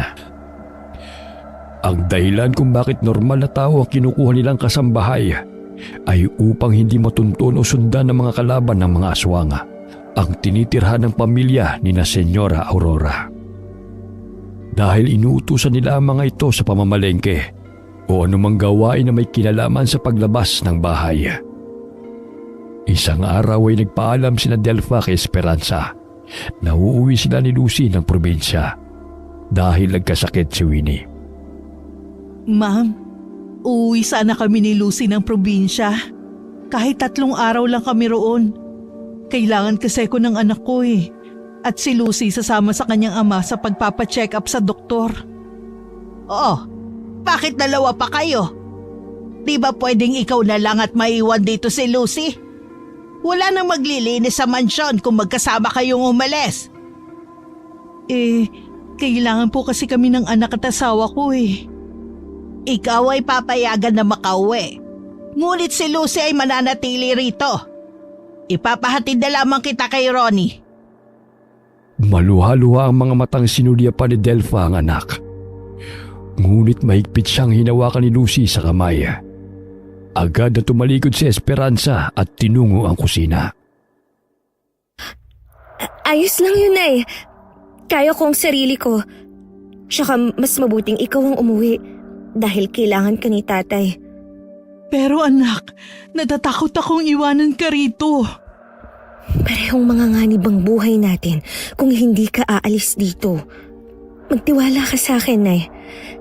[SPEAKER 1] Ang dahilan kung bakit normal na tao ang kinukuha nilang kasambahay ay upang hindi matunton o sundan ng mga kalaban ng mga aswanga ang tinitirhan ng pamilya ni na Senyora Aurora. Dahil inuutusan nila ang mga ito sa pamamalengke o anumang gawain na may kinalaman sa paglabas ng bahay. Isang araw ay nagpaalam sina Delpha kay Esperanza na uuwi sila ni Lucy ng probinsya dahil nagkasakit si Winnie.
[SPEAKER 2] Ma'am, uuwi sana kami ni Lucy ng probinsya. Kahit 3 araw lang kami roon. Kailangan kasi ko ng anak ko eh. At si Lucy sasama sa kanyang ama sa pagpapacheck up sa doktor.
[SPEAKER 5] Oh, bakit 2 pa kayo? Di ba pwedeng ikaw na lang at maiwan dito si Lucy? Wala nang maglilinis sa mansyon kung magkasama kayong umalis.
[SPEAKER 2] Kailangan po kasi kami ng anak at asawa ko eh.
[SPEAKER 5] Ikaw ay papayagan na makauwi. Ngunit si Lucy ay mananatili rito. Ipapahatid na lamang kita kay Ronnie.
[SPEAKER 1] Maluha-luha ang mga matang sinulya pa ni Delpha ang anak. Ngunit mahigpit siyang hinawakan ni Lucy sa kamay. Agad na tumalikod si Esperanza at tinungo ang kusina.
[SPEAKER 3] Ayos lang yun, Nay. Kaya ko ang sarili ko. Tsaka mas mabuting ikaw ang umuwi dahil kailangan ka ni Tatay.
[SPEAKER 2] Pero anak, natatakot akong iwanan ka rito.
[SPEAKER 3] Parehong mga nganib ang buhay natin kung hindi ka aalis dito. Magtiwala ka sa akin, Nay.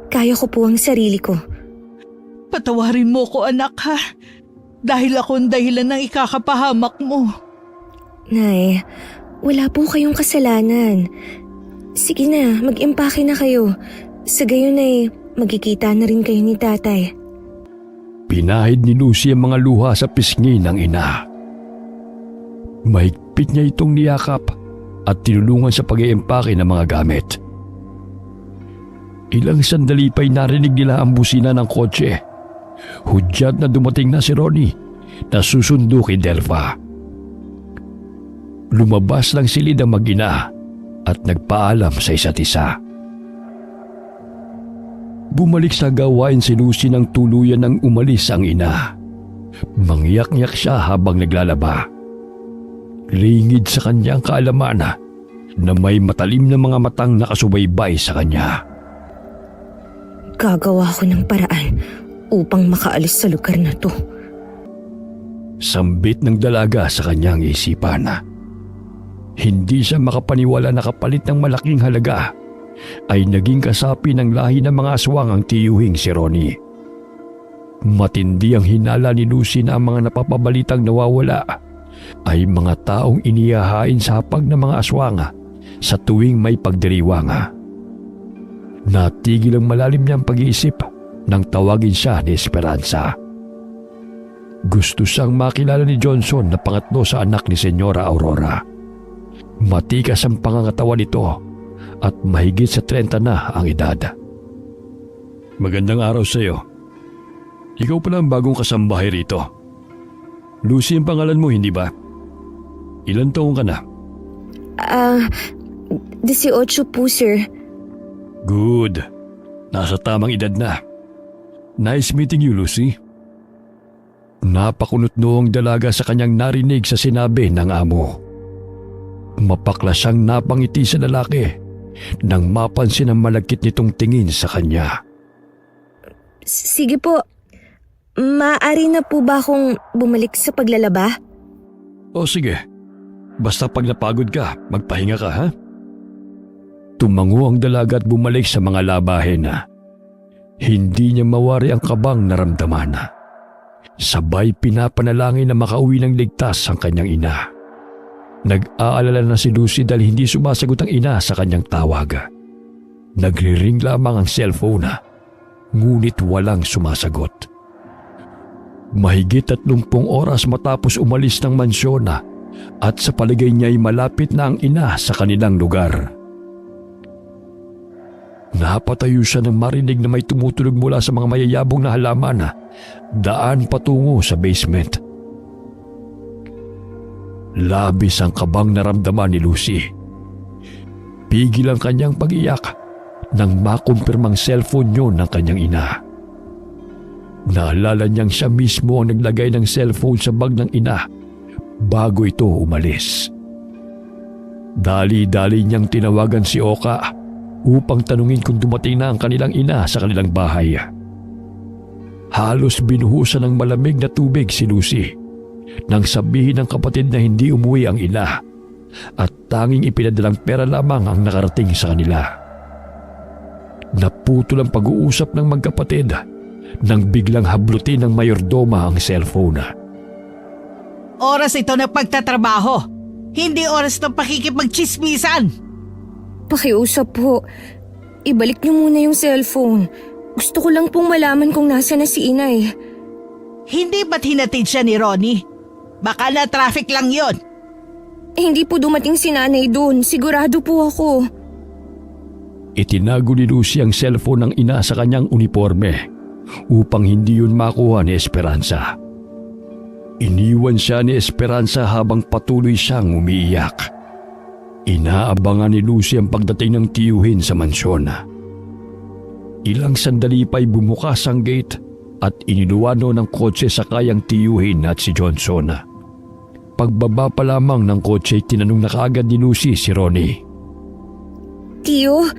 [SPEAKER 3] Kaya ko po ang sarili ko.
[SPEAKER 2] Patawarin mo ko anak ha. Dahil ako ang dahilan ng ikakapahamak mo.
[SPEAKER 3] Nay, wala po kayong kasalanan. Sige na, mag-impake na kayo. Sa gayon ay magkikita na rin kayo ni Tatay.
[SPEAKER 1] Pinahid ni Lucy ang mga luha sa pisngi ng ina. Mahigpit niya itong niyakap at tinulungan sa pag-iimpake ng mga gamit. Ilang sandali pa'y narinig nila ang busina ng kotse. Hudyat na dumating na si Ronnie na susundo kay Delpha. Lumabas lang silid ang mag-ina at nagpaalam sa isa't isa. Bumalik sa gawain si Lucy nang tuluyan ng umalis ang ina. Mangyak-ngyak siya habang naglalaba. Lingid sa kanya ang kaalaman na may matalim na mga matang nakasubaybay sa kanya.
[SPEAKER 3] Gagawa ko ng paraan upang makaalis sa lugar na to.
[SPEAKER 1] Sambit ng dalaga sa kanyang isipan. Hindi siya makapaniwala na kapalit ng malaking halaga ay naging kasapi ng lahi ng mga aswang ang tiyuhing si Ronnie. Matindi ang hinala ni Lucy na ang mga napapabalitang nawawala ay mga taong inihahain sa hapag ng mga aswang sa tuwing may pagdiriwang. Natigil ang malalim niyang pag-iisip nang tawagin siya ni Esperanza. Gusto siyang makilala ni Johnson na pangatlo sa anak ni Senyora Aurora. Matikas ang pangangatawan nito at mahigit sa 30 na ang edad. Magandang araw sa iyo. Ikaw pala ang bagong kasambahay rito. Lucy ang pangalan mo, hindi ba? Ilan taong ka na?
[SPEAKER 3] 18 po, sir.
[SPEAKER 1] Good. Nasa tamang edad na. Nice meeting you, Lucy. Napakunot noong dalaga sa kanyang narinig sa sinabi ng amo. Mapakla siyang napangiti sa lalaki nang mapansin ang malagkit nitong tingin sa kanya.
[SPEAKER 3] Sige po. Maaari na po ba akong bumalik sa paglalaba?
[SPEAKER 1] O sige. Basta pag napagod ka, magpahinga ka, ha? Tumango ang dalaga at bumalik sa mga labahin. Hindi niya mawari ang kabang naramdaman. Sabay pinapanalangin na makauwi ng ligtas ang kanyang ina. Nag-aalala na si Lucy dahil hindi sumasagot ang ina sa kanyang tawag. Nagri-ring lamang ang cellphone, ngunit walang sumasagot. Mahigit 30 oras matapos umalis ng mansyon at sa palagay niya ay malapit na ang ina sa kanilang lugar. Napatayo siya nang marinig na may tumutulog mula sa mga mayayabong na halaman daan patungo sa basement. Labis ang kabang naramdaman ni Lucy. Pigil ang kanyang pag-iyak nang makumpirmang cellphone yun ng kanyang ina. Naalala niyang siya mismo ang naglagay ng cellphone sa bag ng ina bago ito umalis. Dali-dali niyang tinawagan si Oka upang tanungin kung dumating na ang kanilang ina sa kanilang bahay. Halos binuhusan ng malamig na tubig si Lucy nang sabihin ng kapatid na hindi umuwi ang ina at tanging ipinadalang pera lamang ang nakarating sa kanila. Naputol ang pag-uusap ng magkapatid nang biglang hablutin ng mayordoma ang cellphone.
[SPEAKER 5] Oras ito ng pagtatrabaho. Hindi oras ng pakikipagchismisan.
[SPEAKER 3] Pakiusap po. Ibalik niyo muna yung cellphone. Gusto ko lang pong malaman kung nasa na si inay.
[SPEAKER 5] Hindi ba't hinatid siya ni Ronnie? Baka na traffic lang yon.
[SPEAKER 3] Hindi po dumating si nanay doon. Sigurado po ako.
[SPEAKER 1] Itinago ni Lucy ang cellphone ng ina sa kanyang uniforme upang hindi yun makuha ni Esperanza. Iniwan siya ni Esperanza habang patuloy siyang umiiyak. Inaabangan ni Lucy ang pagdating ng tiyuhin sa mansyon. Ilang sandali pa'y bumukas ang gate at iniluwano ng kotse sa kayang tiyuhin at si Johnson. Pagbaba pa lamang ng kotse, tinanong na kaagad ni Lucy si Ronnie.
[SPEAKER 3] Tiyo,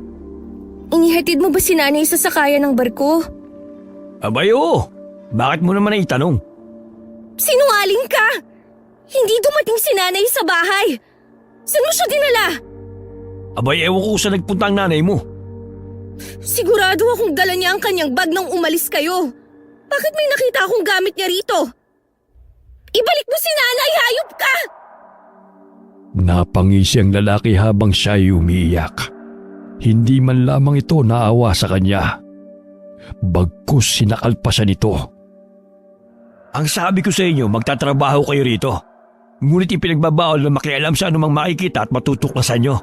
[SPEAKER 3] inihatid mo ba si nanay sa sakayan ng barko?
[SPEAKER 4] Abay oo, bakit mo naman itanong?
[SPEAKER 3] Sinungaling ka! Hindi dumating si nanay sa bahay. Saan mo siya dinala?
[SPEAKER 4] Abay ewan ko kung saan nagpunta ang nanay mo.
[SPEAKER 3] Sigurado akong dala niya ang kanyang bag nang umalis kayo. Bakit may nakita akong gamit niya rito? Ibalik mo si nanay, hayop ka!
[SPEAKER 1] Napangisi ang lalaki habang siya'y umiiyak. Hindi man lamang ito naawa sa kanya. Bagkus sinakal pa siya nito.
[SPEAKER 4] Ang sabi ko sa inyo, magtatrabaho kayo rito. Ngunit ipinagbabawal na makialam sa anumang makikita at matutuklasan nyo.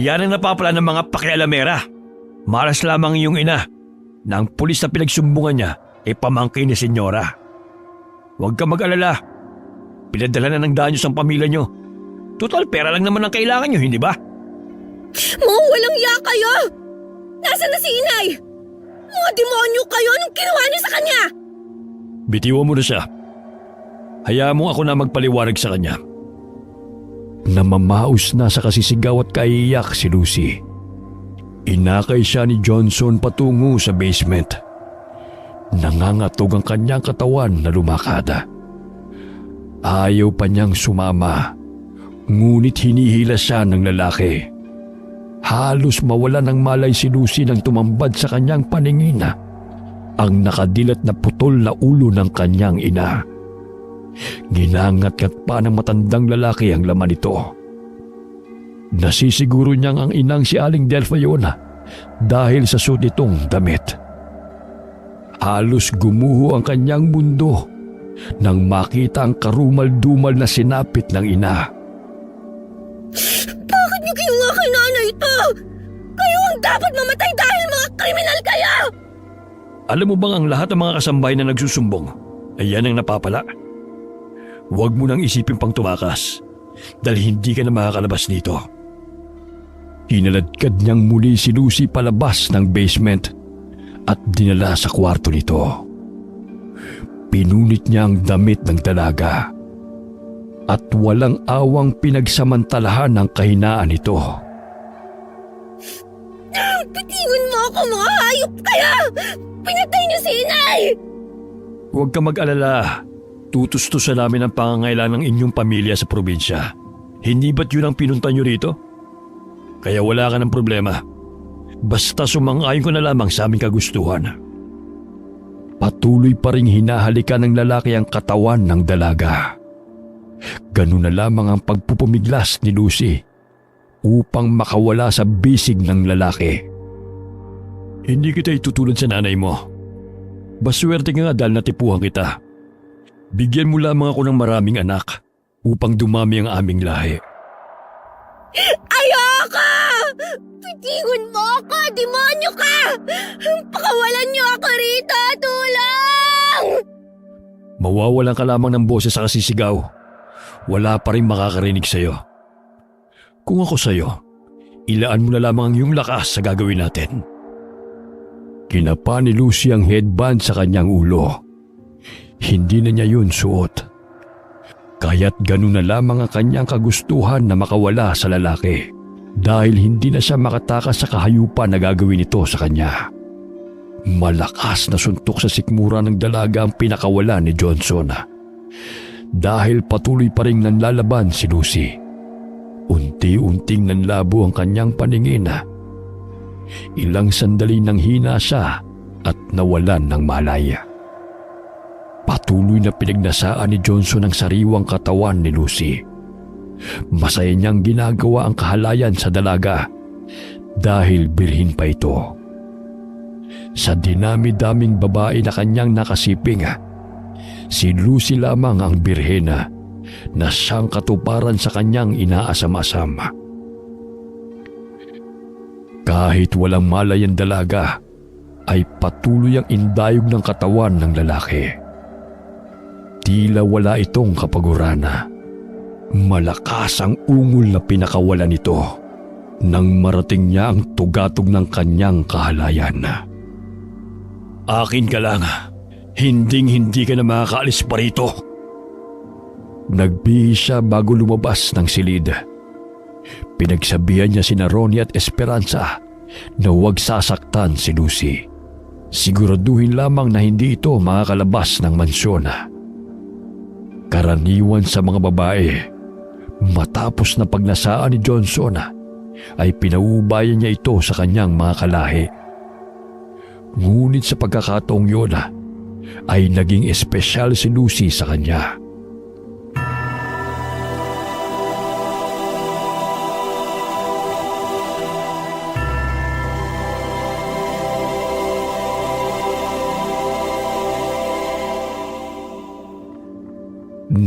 [SPEAKER 4] Yan ang napapala ng mga pakialamera. Maras lamang iyong ina na ang pulis na pinagsumbungan niya ay pamangkin ni senyora. Huwag ka mag-alala. Pinadala na ng danyos ang pamilya nyo. Total pera lang naman ang kailangan nyo, hindi ba?
[SPEAKER 3] Mga walang ya kayo! Nasaan na si inay? Mga demonyo kayo! Anong kinuha niyo sa kanya?
[SPEAKER 1] Bitiwan mo na siya. Hayaan mo ako na magpaliwanag sa kanya. Namamaos na sa kasisigaw at kaiiyak si Lucy. Inakay siya ni Johnson patungo sa basement. Nangangatog ang kanyang katawan na lumakad. Ayaw pa niyang sumama, ngunit hinihila siya ng lalaki. Halos mawala ng malay si Lucy nang tumambad sa kanyang paningin ang nakadilat na putol na ulo ng kanyang ina. Ginangat-ngat pa ng matandang lalaki ang laman nito. Nasisiguro niyang ang inang si Aling Delpha yun dahil sa suot nitong damit. Halos gumuho ang kanyang mundo nang makita ang karumal-dumal na sinapit ng ina.
[SPEAKER 3] Bakit niyo kinuha kay nanay ito? Kayo ang dapat mamatay dahil mga kriminal kayo!
[SPEAKER 4] Alam mo bang ang lahat ng mga kasambahay na nagsusumbong ay yan ang napapala? Huwag mo nang isipin pang tumakas dahil hindi ka na makakalabas dito.
[SPEAKER 1] Hinaladkad niyang muli si Lucy palabas ng basement at dinala sa kwarto nito. Pinunit niya ang damit ng dalaga at walang awang pinagsamantalahan ng kahinaan nito.
[SPEAKER 3] Bitawan mo ako, mga hayop kayo! Pinatay niyo si inay!
[SPEAKER 4] Huwag ka mag-alala. Tutustusan namin ang pangangailangan ng inyong pamilya sa probinsya. Hindi ba't yun ang pinunta nyo rito? Kaya wala ka ng problema. Basta sumang-ayon ko na lamang sa aming kagustuhan.
[SPEAKER 1] Patuloy pa ring hinahalikan ng lalaki ang katawan ng dalaga. Ganun na lamang ang pagpupumiglas ni Lucy upang makawala sa bisig ng lalaki.
[SPEAKER 4] Hindi kita itutulad sa nanay mo. Baswerte ka nga dahil natipuhan kita. Bigyan mo lamang ako ng maraming anak upang dumami ang aming lahi.
[SPEAKER 3] Ayoko! Pitigon mo ako! Demonyo ka! Pakawalan niyo ako rito! Tulong!
[SPEAKER 4] Mawawalan ka lamang ng boses sa kasisigaw. Wala pa rin makakarinig sa'yo. Kung ako sa'yo,
[SPEAKER 1] Ilaan mo na lamang ang iyong lakas sa gagawin natin. Kinapa ni Lucy ang headband sa kanyang ulo. Hindi na niya yun suot. Kaya't ganun na lamang ang kanyang kagustuhan na makawala sa lalaki dahil hindi na siya makatakas sa kahayupan na gagawin ito sa kanya. Malakas na suntok sa sikmura ng dalaga ang pinakawala ni Johnson. Dahil patuloy pa ring nanlalaban si Lucy. Unti-unting nanlabo ang kanyang paningin. Ilang sandali nang hina siya at nawalan ng malaya. Patuloy na pinagnasaan ni Johnson ang sariwang katawan ni Lucy. Masaya niyang ginagawa ang kahalayan sa dalaga dahil birhin pa ito. Sa dinami-daming babae na kanyang nakasiping, si Lucy lamang ang birhena na siyang katuparan sa kanyang inaasam-asam. Kahit walang malay ang dalaga, ay patuloy ang indayog ng katawan ng lalaki. Tila wala itong kapagurana. Malakas ang ungol na pinakawalan nito nang marating niya ang tugatog ng kanyang kahalayan. Akin ka lang. Hinding-hindi ka na makakaalis pa rito. Nagbihis siya bago lumabas ng silid. Pinagsabihan niya sina Ronnie at Esperanza na huwag sasaktan si Lucy. Siguraduhin lamang na hindi ito makakalabas ng mansyon. Karaniwan sa mga babae, matapos na pagnasaan ni Johnson, ay pinauubayan niya ito sa kanyang mga kalahi. Ngunit sa pagkakataong yun, ay naging espesyal si Lucy sa kanya.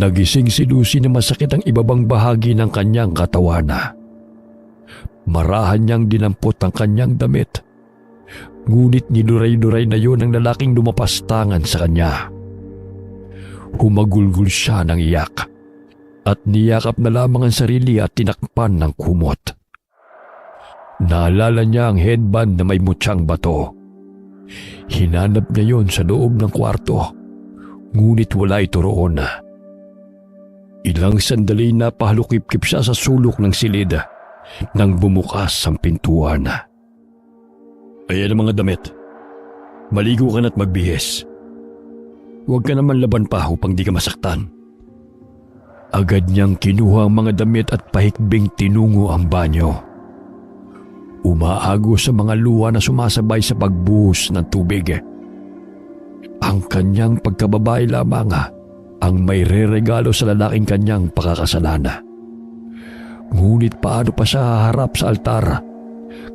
[SPEAKER 1] Nagising si Lucy na masakit ang ibabang bahagi ng kanyang katawan. Marahan niyang dinampot ang kanyang damit. Ngunit niluray-luray na yun ng lalaking lumapastangan sa kanya. Humagulgul siya ng iyak at niyakap na lamang ang sarili at tinakpan ng kumot. Naalala niya ang headband na may mutyang bato. Hinanap niya yon sa loob ng kwarto, ngunit wala ito roon. Ilang sandali na pahalukip-kip siya sa sulok ng silid nang bumukas ang pintuan. Ayan ang mga damit. Maligo ka na't magbihis. Huwag ka naman laban pa upang di ka masaktan. Agad niyang kinuha ang mga damit at pahikbing tinungo ang banyo. Umaago sa mga luha na sumasabay sa pagbuhos ng tubig. Ang kanyang pagkababae lamang ang may reregalo sa lalaking kanyang pakakasalan. Ngunit paano pa siya haharap sa altar?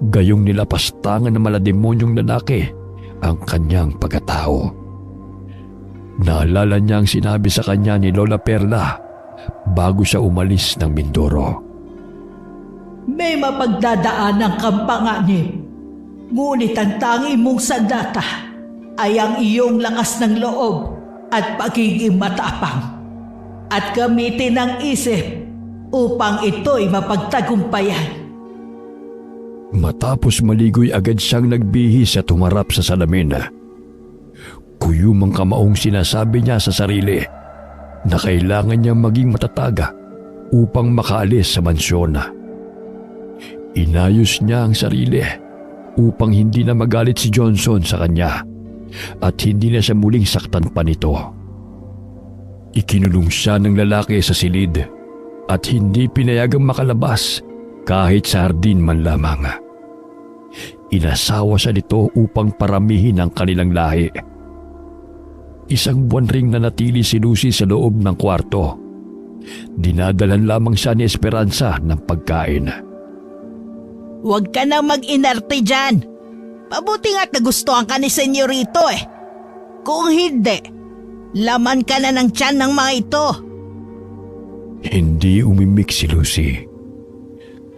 [SPEAKER 1] Gayong nilapastangan ng malademonyong lalaki ang kanyang pagkatao. Naalala niya ang sinabi sa kanya ni Lola Perla bago siya umalis ng Mindoro.
[SPEAKER 5] May mapagdadaanan kang panganib, ngunit ang tangi mong sandata ay ang iyong lakas ng loob at pagiging matapang, at gamitin ang isip upang ito'y mapagtagumpayan.
[SPEAKER 1] Matapos maligoy agad siyang nagbihis at humarap sa salamin. Kuyumang kamaong sinasabi niya sa sarili na kailangan niyang maging matataga upang makaalis sa mansyon. Inayos niya ang sarili upang hindi na magalit si Johnson sa kanya at hindi na siya muling saktan pa nito. Ikinulong siya ng lalaki sa silid at hindi pinayagang makalabas kahit sa hardin man lamang. Inasawa siya nito upang paramihin ang kanilang lahi. Isang buwan ring nanatili si Lucy sa loob ng kwarto. Dinadalan lamang siya ni Esperanza ng pagkain.
[SPEAKER 5] Huwag ka na mag-inarte dyan. Mabuti nga't nagustuhan ka ni Senyorito eh. Kung hindi, laman ka na ng tiyan ng mga ito.
[SPEAKER 1] Hindi umimik si Lucy.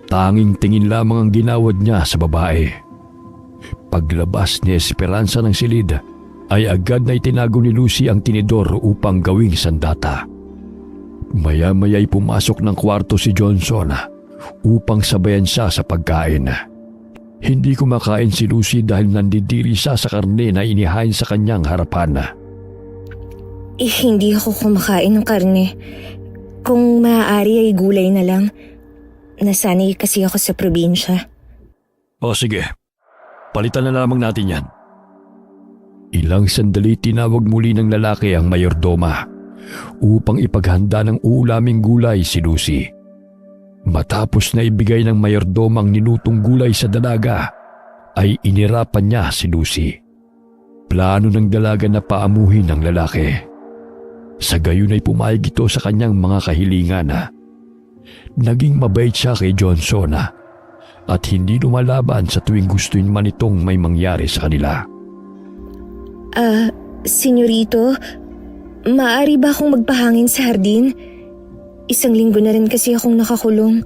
[SPEAKER 1] Tanging tingin lamang ang ginawad niya sa babae. Paglabas ni Esperanza ng silid, ay agad na itinago ni Lucy ang tinidor upang gawing sandata. Maya-maya'y pumasok ng kwarto si Johnson upang sabayan siya sa pagkain. Hindi kumakain si Lucy dahil nandidiri siya sa karne na inihain sa kanyang harapan.
[SPEAKER 3] Hindi ako kumakain ng karne. Kung maaari ay gulay na lang. Nasanay kasi ako sa probinsya.
[SPEAKER 1] O sige, palitan na lamang natin yan. Ilang sandali tinawag muli ng lalaki ang mayordoma upang ipaghanda ng uulaming gulay si Lucy. Matapos na ibigay ng mayordoma ang nilutong gulay sa dalaga, ay inirapan niya si Lucy. Plano ng dalaga na paamuhin ng lalaki. Sa gayon ay pumayag ito sa kanyang mga kahilingan. Naging mabait siya kay Johnson at hindi lumalaban sa tuwing gusto man itong may mangyari sa kanila.
[SPEAKER 3] Senyorito, maaari ba akong magpahangin sa hardin? 1 linggo na rin kasi akong nakakulong.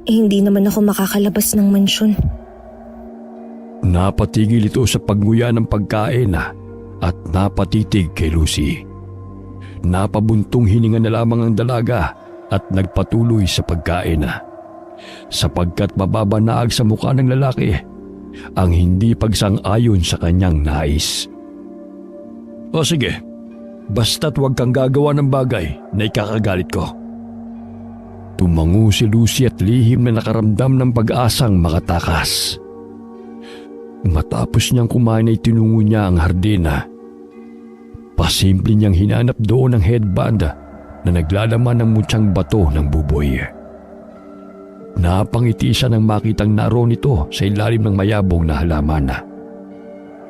[SPEAKER 3] Hindi naman ako makakalabas ng mansyon.
[SPEAKER 1] Napatigil ito sa pagnguya ng pagkain at napatitig kay Lucy. Napabuntong hininga na lamang ang dalaga at nagpatuloy sa pagkain. Sapagkat mababanaag sa mukha ng lalaki ang hindi pagsang-ayon sa kanyang nais. O sige, basta't huwag kang gagawa ng bagay na ikakagalit ko. Tumango si Lucy at lihim na nakaramdam ng pag-asang makatakas. Matapos niyang kumain ay tinungo niya ang hardina. Pasimple niyang hinanap doon ang headband na naglalaman ng mutyang bato ng buboy. Napangiti siya nang makitang naroon ito sa ilalim ng mayabong na halaman.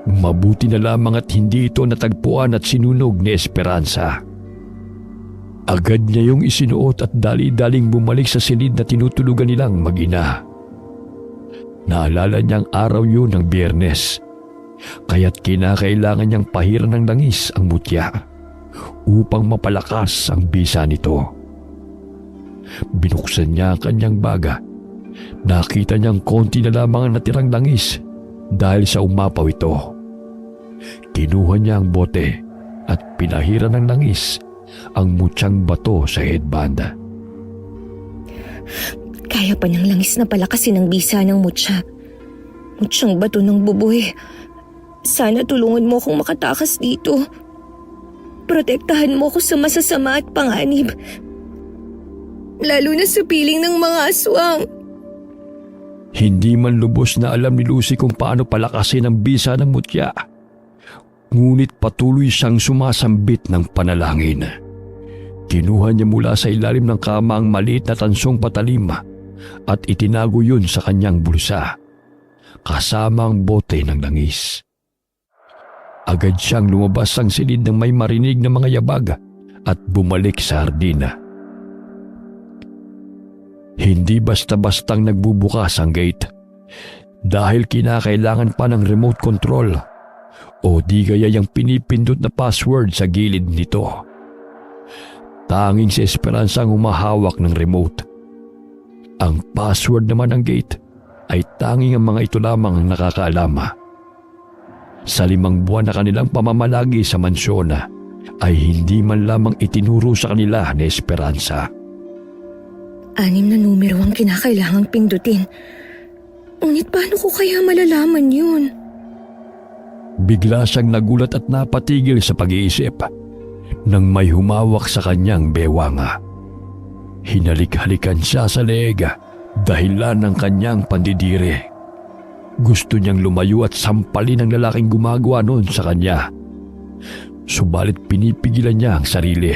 [SPEAKER 1] Mabuti na lamang at hindi ito natagpuan at sinunog ni Esperanza. Agad niya yung isinuot at dali-daling bumalik sa silid na tinutulugan nilang mag-ina. Naalala niyang araw yun ng Biyernes, kaya't kinakailangan niyang pahiran ng langis ang mutya upang mapalakas ang bisa nito. Binuksan niya ang kanyang baga. Nakita niyang konti na lamang ang natirang langis dahil sa umapaw ito. Kinuha niya ang bote at pinahiran ng langis ang mutyang bato sa headband.
[SPEAKER 3] Kaya pa ng langis na palakasin ang bisa ng mutya. Mutyang bato ng buboy. Sana tulungan mo akong makatakas dito. Protektahan mo ako sa masasama at panganib. Lalo na sa piling ng mga aswang.
[SPEAKER 1] Hindi man lubos na alam ni Lucy kung paano palakasin ang bisa ng mutya. Ngunit patuloy siyang sumasambit ng panalangin. Kinuha niya mula sa ilalim ng kama ang maliit na tansong patalim at itinago yun sa kanyang bulsa, kasama ang bote ng langis. Agad siyang lumabas ang silid ng may marinig na mga yabag at bumalik sa hardina. Hindi basta-bastang nagbubukas ang gate dahil kinakailangan pa ng remote control o di kaya yung pinipindot na password sa gilid nito. Tanging si Esperanza ang humahawak ng remote. Ang password naman ng gate ay tanging ang mga ito lamang ang nakakaalama. Sa 5 buwan na kanilang pamamalagi sa mansyon ay hindi man lamang itinuro sa kanila ni Esperanza.
[SPEAKER 3] 6 na numero ang kinakailangang pindutin. Ngunit paano ko kaya malalaman yun?
[SPEAKER 1] Bigla siyang nagulat at napatigil sa pag-iisip nang may humawak sa kanyang bewanga. Hinalik-halikan siya sa leeg dahilan ng kanyang pandidiri. Gusto niyang lumayo at sampalin ang lalaking gumagawa noon sa kanya. Subalit pinipigilan niya ang sarili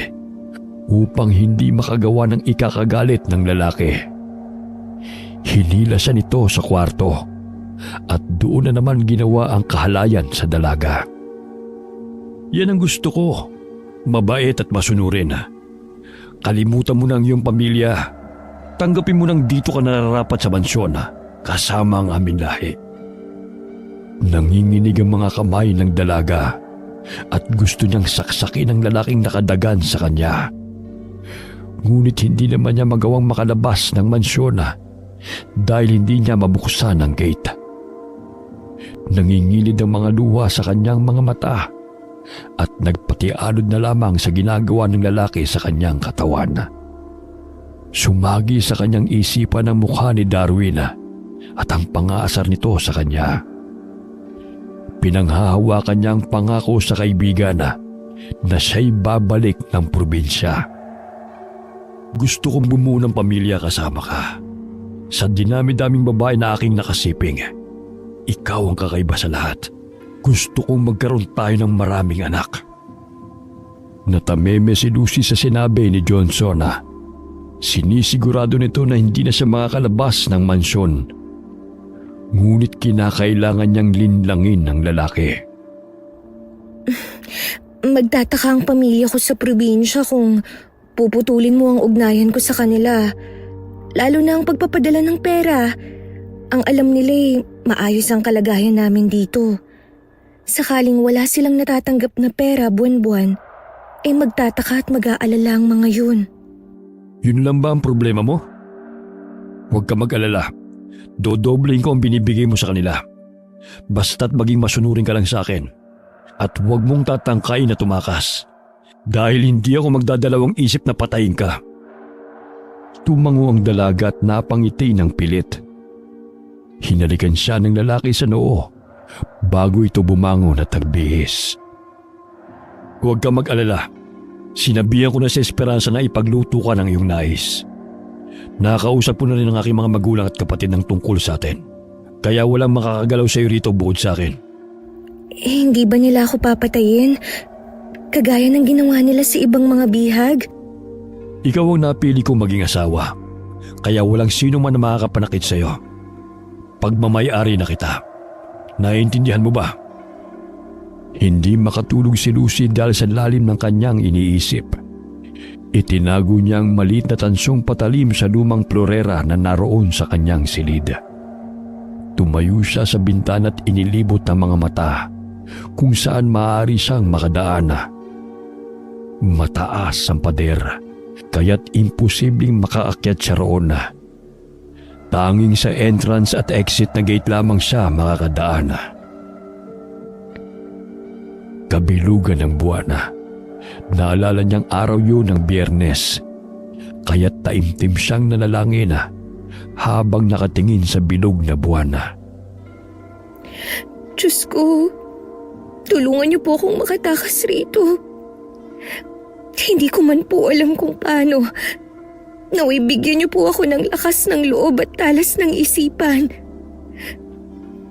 [SPEAKER 1] upang hindi makagawa ng ikakagalit ng lalaki. Hinila siya nito sa kwarto at doon na naman ginawa ang kahalayan sa dalaga. Yan ang gusto ko, mabait at masunurin. Kalimutan mo na ang iyong pamilya. Tanggapin mo nang dito ka nararapat sa mansyon kasama ang aming lahi. Nanginginig ang mga kamay ng dalaga at gusto niyang saksakin ang lalaking nakadagan sa kanya. Ngunit hindi naman niya magawang makalabas ng mansyon dahil hindi niya mabuksan ang gate. Nangingilid ang mga luha sa kanyang mga mata at nagpatialod na lamang sa ginagawa ng lalaki sa kanyang katawan. Sumagi sa kanyang isipan ang mukha ni Darwin at ang pang-aasar nito sa kanya. Pinanghahawakan niya ang pangako sa kaibigan na siya'y babalik ng probinsya. Gusto kong bumuo ng pamilya kasama ka. Sa dinami-daming babae na aking nakasiping, ikaw ang kakaiba sa lahat. Gusto kong magkaroon tayo ng maraming anak. Natameme si Lucy sa sinabi ni Johnson na sinisigurado nito na hindi na siya makakalabas ng mansyon. Ngunit kinakailangan niyang linlangin ng lalaki.
[SPEAKER 3] Magtataka ang pamilya ko sa probinsya kung puputulin mo ang ugnayan ko sa kanila. Lalo na ang pagpapadala ng pera. Ang alam nila maayos ang kalagayan namin dito. Sakaling wala silang natatanggap na pera buwan-buwan, magtataka at mag-aalala ang mga yun.
[SPEAKER 1] Yun lang ba ang problema mo? Huwag ka mag-alala. Dodoblein ko ang binibigay mo sa kanila. Basta't maging masunurin ka lang sa akin. At huwag mong tatangkay na tumakas. Dahil hindi ako magdadalawang isip na patayin ka. Tumango ang dalaga at napangiti ng pilit. Hinalikan siya ng lalaki sa noo bago ito bumangon at nagbihis. Huwag ka mag-alala. Sinabihan ko na si Esperanza na ipagluto ka ng iyong nais. Nakakausap ko na rin ang aking mga magulang at kapatid ng tungkol sa atin. Kaya walang makakagalaw sa iyo rito bukod sa akin.
[SPEAKER 3] Hindi ba nila ako papatayin? Kagaya ng ginawa nila sa ibang mga bihag?
[SPEAKER 1] Ikaw ang napili kong maging asawa. Kaya walang sino man na makakapanakit sa iyo. Pagmamay-ari na kita. Naiintindihan mo ba? Hindi makatulog si Lucy dahil sa lalim ng kanyang iniisip. Itinago niya ang maliit na tansong patalim sa lumang florera na naroon sa kanyang silid. Tumayo siya sa bintana at inilibot ang mga mata kung saan maaari siyang makadaan. Mataas ang pader, kaya't imposibleng makaakyat siya roon. Tanging sa entrance at exit na gate lamang siya makakadaan. Kabilugan ng buwan. Naalala niyang araw yun ng Biyernes, kaya't taimtim siyang nanalangin habang nakatingin sa bilog na buwan.
[SPEAKER 3] Diyos ko, tulungan niyo po akong makatakas rito. Hindi ko man po alam kung paano. Naway bigyan niyo po ako ng lakas ng loob at talas ng isipan.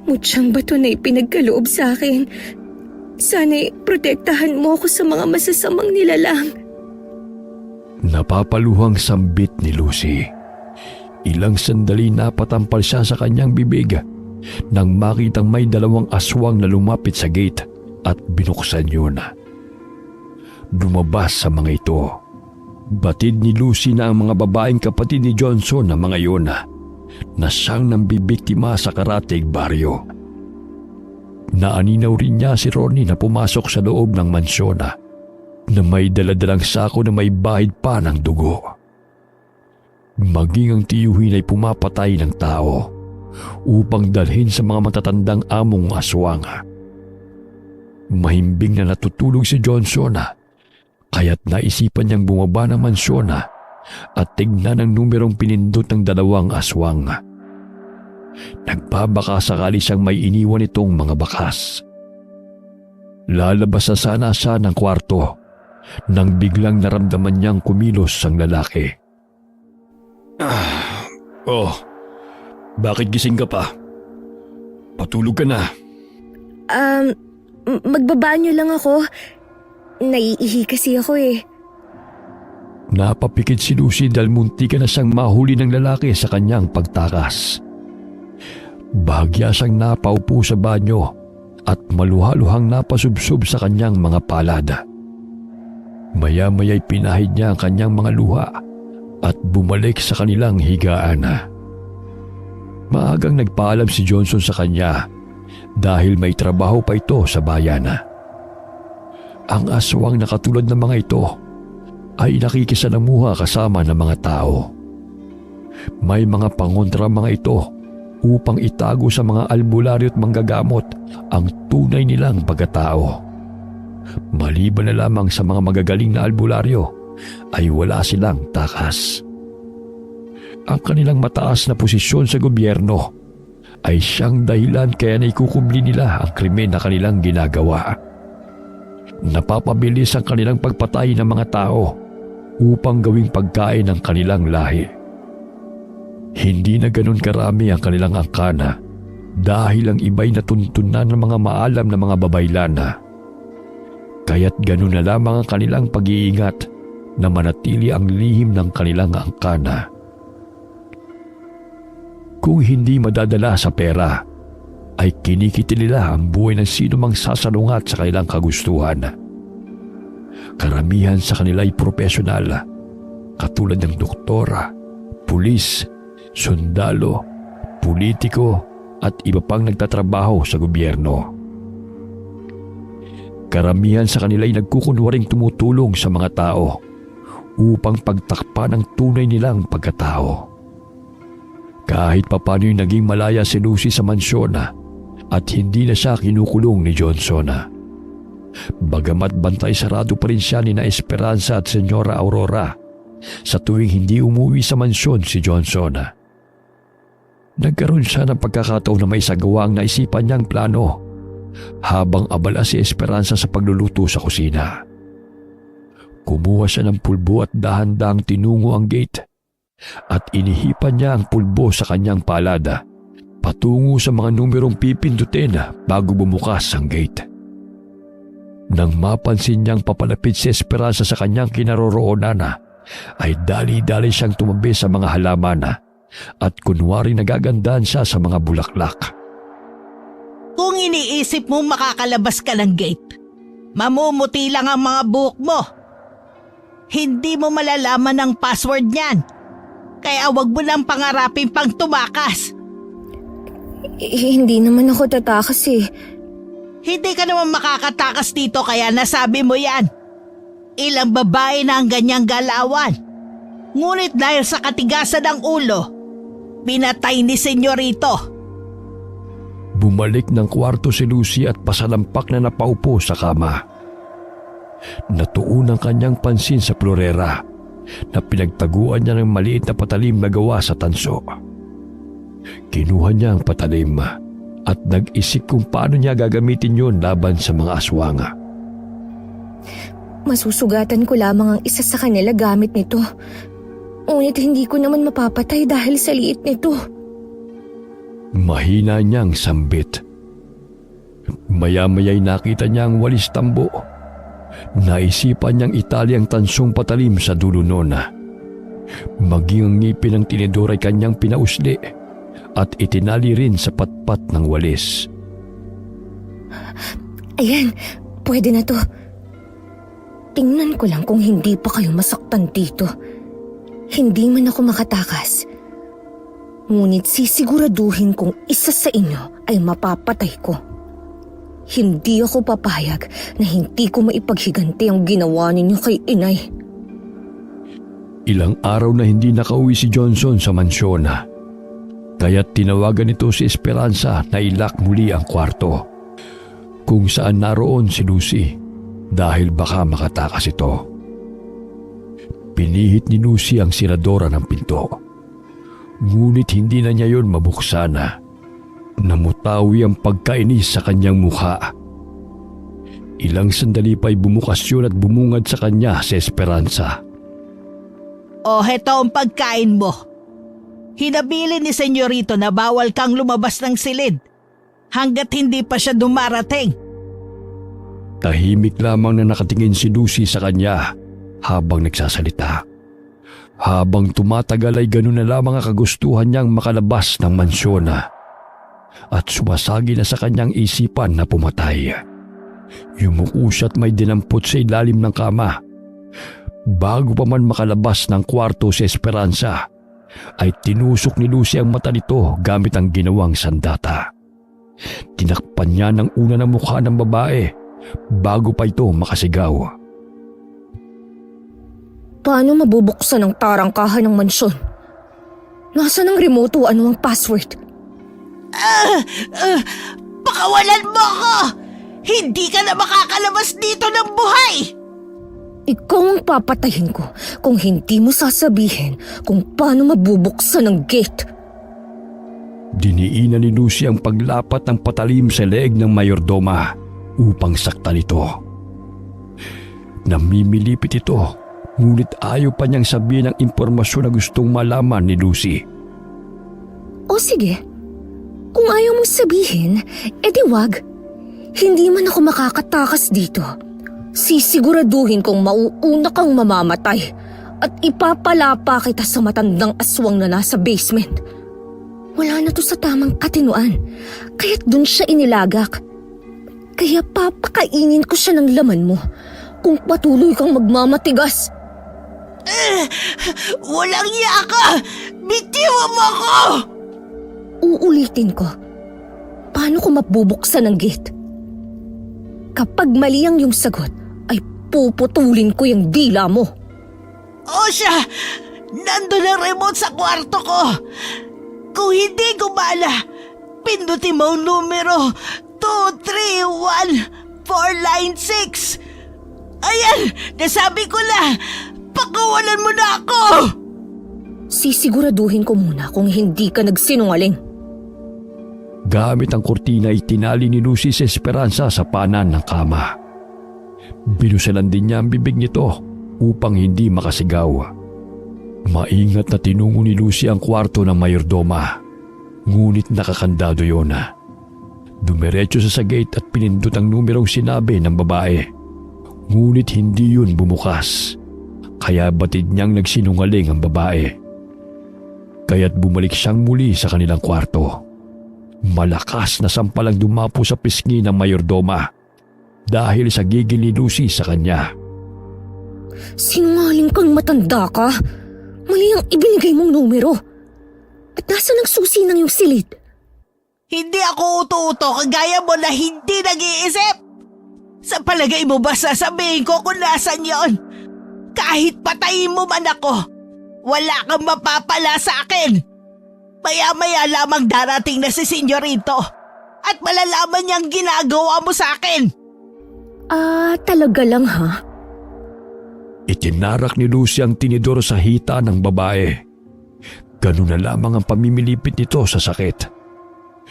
[SPEAKER 3] Mutyang bato na ipinagkaloob sa akin. Sana'y protektahan mo ako sa mga masasamang nilalang.
[SPEAKER 1] Napapaluhang sambit ni Lucy. Ilang sandali napatampal siya sa kanyang bibig nang makitang may dalawang aswang na lumapit sa gate at binuksan yun. Lumabas sa mga ito. Batid ni Lucy na ang mga babaeng kapatid ni Johnson na mga yun na siyang nambibiktima sa Karatig baryo. Naaninaw rin niya si Ronnie na pumasok sa loob ng mansyon na may daladalang sako na may bahid pa ng dugo. Maging ang tiyuhin ay pumapatay ng tao upang dalhin sa mga matatandang among aswang. Mahimbing na natutulog si Johnson kaya't naisipan niyang bumaba ng mansyon at tignan ang numerong pinindot ng dalawang aswang. Nagbabaka sakali siyang may iniwan itong mga bakas. Lalabas na sana siya ng kwarto nang biglang naramdaman niyang kumilos ang lalaki. Bakit gising ka pa? Patulog ka na.
[SPEAKER 3] Magbabanyo lang ako. Naiihi kasi ako
[SPEAKER 1] Napapikit si Lucy dahil munti ka na siyang mahuli ng lalaki sa kanyang pagtakas. Bahagya siyang napaupo sa banyo at maluhaluhang napasubsob sa kanyang mga palad. Maya-maya'y pinahid niya ang kanyang mga luha at bumalik sa kanilang higaan. Maagang nagpaalam si Johnson sa kanya dahil may trabaho pa ito sa bayan. Ang aswang na katulad ng mga ito ay nakikisalamuha kasama ng mga tao. May mga pangontra mga ito upang itago sa mga albularyo at manggagamot ang tunay nilang pagkatao. Maliban na lamang sa mga magagaling na albularyo ay wala silang takas. ang kanilang mataas na posisyon sa gobyerno ay siyang dahilan kaya naikukubli nila ang krimen na kanilang ginagawa. Napapabilis ang kanilang pagpatay ng mga tao upang gawing pagkain ng kanilang lahi. Hindi na ganun karami ang kanilang angkana dahil ang iba'y natuntunan ng mga maalam na mga babaylana. Kaya't ganun na lamang ang kanilang pag-iingat na manatili ang lihim ng kanilang angkana. Kung hindi madadala sa pera, ay kinikiti nila ang buhay ng sino mang sasalungat sa kanilang kagustuhan. Karamihan sa kanila ay profesional, katulad ng doktora, pulis, sundalo, politiko at iba pang nagtatrabaho sa gobyerno. Karamihan sa kanila ay nagkukunwaring tumutulong sa mga tao upang pagtakpan ang tunay nilang pagkatao. Kahit papano'y naging malaya si Lucy sa mansyon at hindi na siya kinukulong ni Johnson. Bagamat bantay sarado pa rin siya ni na Esperanza at Senyora Aurora sa tuwing hindi umuwi sa mansyon si Johnson. Nagkaroon siya ng pagkakataon na may sagawa ang naisipan niyang plano habang abala si Esperanza sa pagluluto sa kusina. Kumuha siya ng pulbo at dahan-dahang tinungo ang gate at inihipan niya ang pulbo sa kanyang palada patungo sa mga numerong pipindutin bago bumukas ang gate. Nang mapansin niyang papalapit si Esperanza sa kanyang kinaroroonan, ay dali-dali siyang tumabi sa mga halaman at kunwari nagagandahan siya sa mga bulaklak.
[SPEAKER 5] Kung iniisip mo makakalabas ka ng gate, mamumuti lang ang mga buhok mo. Hindi mo malalaman ang password niyan. Kaya wag mo nang pangarapin pang tumakas.
[SPEAKER 3] Hindi naman ako tatakas eh.
[SPEAKER 5] Hindi ka naman makakatakas dito kaya nasabi mo yan. Ilang babae na ang ganyang galawan. Ngunit dahil sa katigasan ng ulo, pinatay ni Senyorito.
[SPEAKER 1] Bumalik ng kwarto si Lucy at pasalampak na napaupo sa kama. Natuon ang kanyang pansin sa florera na pinagtaguan niya ng maliit na patalim na gawa sa tanso. Kinuha niya ang patalim at nag-isip kung paano niya gagamitin yun laban sa mga aswanga.
[SPEAKER 3] Masusugatan ko lamang ang isa sa kanila gamit nito. Ngunit hindi ko naman mapapatay dahil sa liit nito.
[SPEAKER 1] Mahina niyang sambit. Maya-maya'y nakita niya ang walis tambo. Naisipan niyang itali ang tansong patalim sa dulo nun. Maging ang ngipin ng tinidor ay kanyang pinausli at itinali rin sa patpat ng walis.
[SPEAKER 3] Ayan, pwede na to. Tingnan ko lang kung hindi pa kayo masaktan dito. Hindi man ako makatakas. Ngunit sisiguraduhin kung isa sa inyo ay mapapatay ko. Hindi ako papayag na hindi ko maipaghiganti ang ginawa ninyo kay inay.
[SPEAKER 1] Ilang araw na hindi nakauwi si Johnson sa mansyon. Kaya't tinawagan nito si Esperanza na ilak muli ang kwarto kung saan naroon si Lucy dahil baka makatakas ito. Pinihit ni Lucy ang siradora ng pinto. Ngunit hindi na niya yon mabuksan. Namutawi ang pagkainis sa kanyang mukha. Ilang sandali pa'y bumukas yun at bumungad sa kanya si Esperanza.
[SPEAKER 5] O heto ang pagkain mo. Hinabilin ni Senyorito na bawal kang lumabas ng silid hanggat hindi pa siya dumarating.
[SPEAKER 1] Tahimik lamang na nakatingin si Lucy sa kanya habang nagsasalita. Habang tumatagal ay ganun na lamang ang kagustuhan niyang makalabas ng mansyon at sumasagi na sa kanyang isipan na pumatay. Yumuko siya at may dinampot sa ilalim ng kama. Bago pa man makalabas ng kwarto si Esperanza, ay tinusok ni Lucy ang mata nito gamit ang ginawang sandata. Tinakpan niya ng una ng mukha ng babae bago pa ito makasigaw.
[SPEAKER 3] Paano mabubuksan ang tarangkahan ng mansyon? Nasaan ang remote o ano ang password?
[SPEAKER 5] Pakawalan mo ako! Hindi ka na makakalabas dito ng buhay!
[SPEAKER 3] Ikaw ang papatayin ko kung hindi mo sasabihin kung paano mabubuksan ang gate.
[SPEAKER 1] Diniinan ni Lucy ang paglapat ng patalim sa leeg ng mayordoma upang saktan ito. Namimilipit ito, ngunit ayaw pa niyang sabihin ang impormasyon na gustong malaman ni Lucy.
[SPEAKER 3] O sige, kung ayaw mong sabihin, edi wag. Hindi man ako makakatakas dito. Sisiguraduhin kong mauuna kang mamamatay at ipapalapa kita sa matandang aswang na nasa basement. Wala na to sa tamang katinuan, kaya't dun siya inilagak. Kaya papakainin ko siya ng laman mo kung patuloy kang magmamatigas.
[SPEAKER 5] Walang iya ka! Bitiwan mo ako!
[SPEAKER 3] Uulitin ko, paano ko mabubuksan ang gate? Kapag mali ang iyong sagot, ay puputulin ko yung dila mo.
[SPEAKER 5] O siya! Nandun ang remote sa kwarto ko! Kung hindi gumala, pindutin mo ang numero 231496. Ayan! Nasabi ko na! Pakawalan mo na ako!
[SPEAKER 3] Sisiguraduhin ko muna kung hindi ka nagsinungaling.
[SPEAKER 1] Gamit ang kurtina ay tinali ni Lucy si Esperanza sa panan ng kama. Binusalan din niya ang bibig nito upang hindi makasigaw. Maingat na tinungo ni Lucy ang kwarto ng mayordoma, ngunit nakakandado yon. Dumiretso sa gate at pinindot ang numerong sinabi ng babae. Ngunit hindi yun bumukas, kaya batid niyang nagsinungaling ang babae. Kaya't bumalik siyang muli sa kanilang kwarto. Malakas na sampalang dumapo sa pisngi ng mayordoma dahil sa gigil ni Lucy sa kanya.
[SPEAKER 3] Sinungaling kang matanda ka. Mali ang ibinigay mong numero. At nasa ng susi ng iyong silid?
[SPEAKER 5] Hindi ako uto-uto kagaya mo na hindi nag-iisip. Sa palagay mo ba sasabihin ko kung nasan yon? Kahit patayin mo man ako, wala kang mapapala sa akin. Maya-maya lamang darating na si Senyorito at malalaman niyang ginagawa mo sa akin.
[SPEAKER 3] Talaga lang ha?
[SPEAKER 1] Itinarak ni Lucy ang tinidor sa hita ng babae. Ganun na lamang ang pamimilipit nito sa sakit.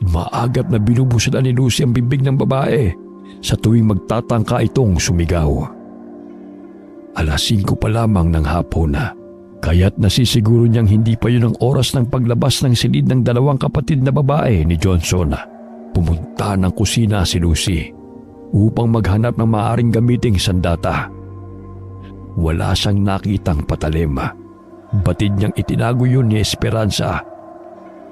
[SPEAKER 1] Maagap na binubusalan ni Lucy ang bibig ng babae sa tuwing magtatangka itong sumigaw. 5:00 pa lamang ng hapon na, kaya't nasisiguro niyang hindi pa yun ang oras ng paglabas ng silid ng dalawang kapatid na babae ni Johnson. Pumunta ng kusina si Lucy upang maghanap ng maaaring gamiting sandata. Wala siyang nakitang patalim. Batid niyang itinago yun ni Esperanza,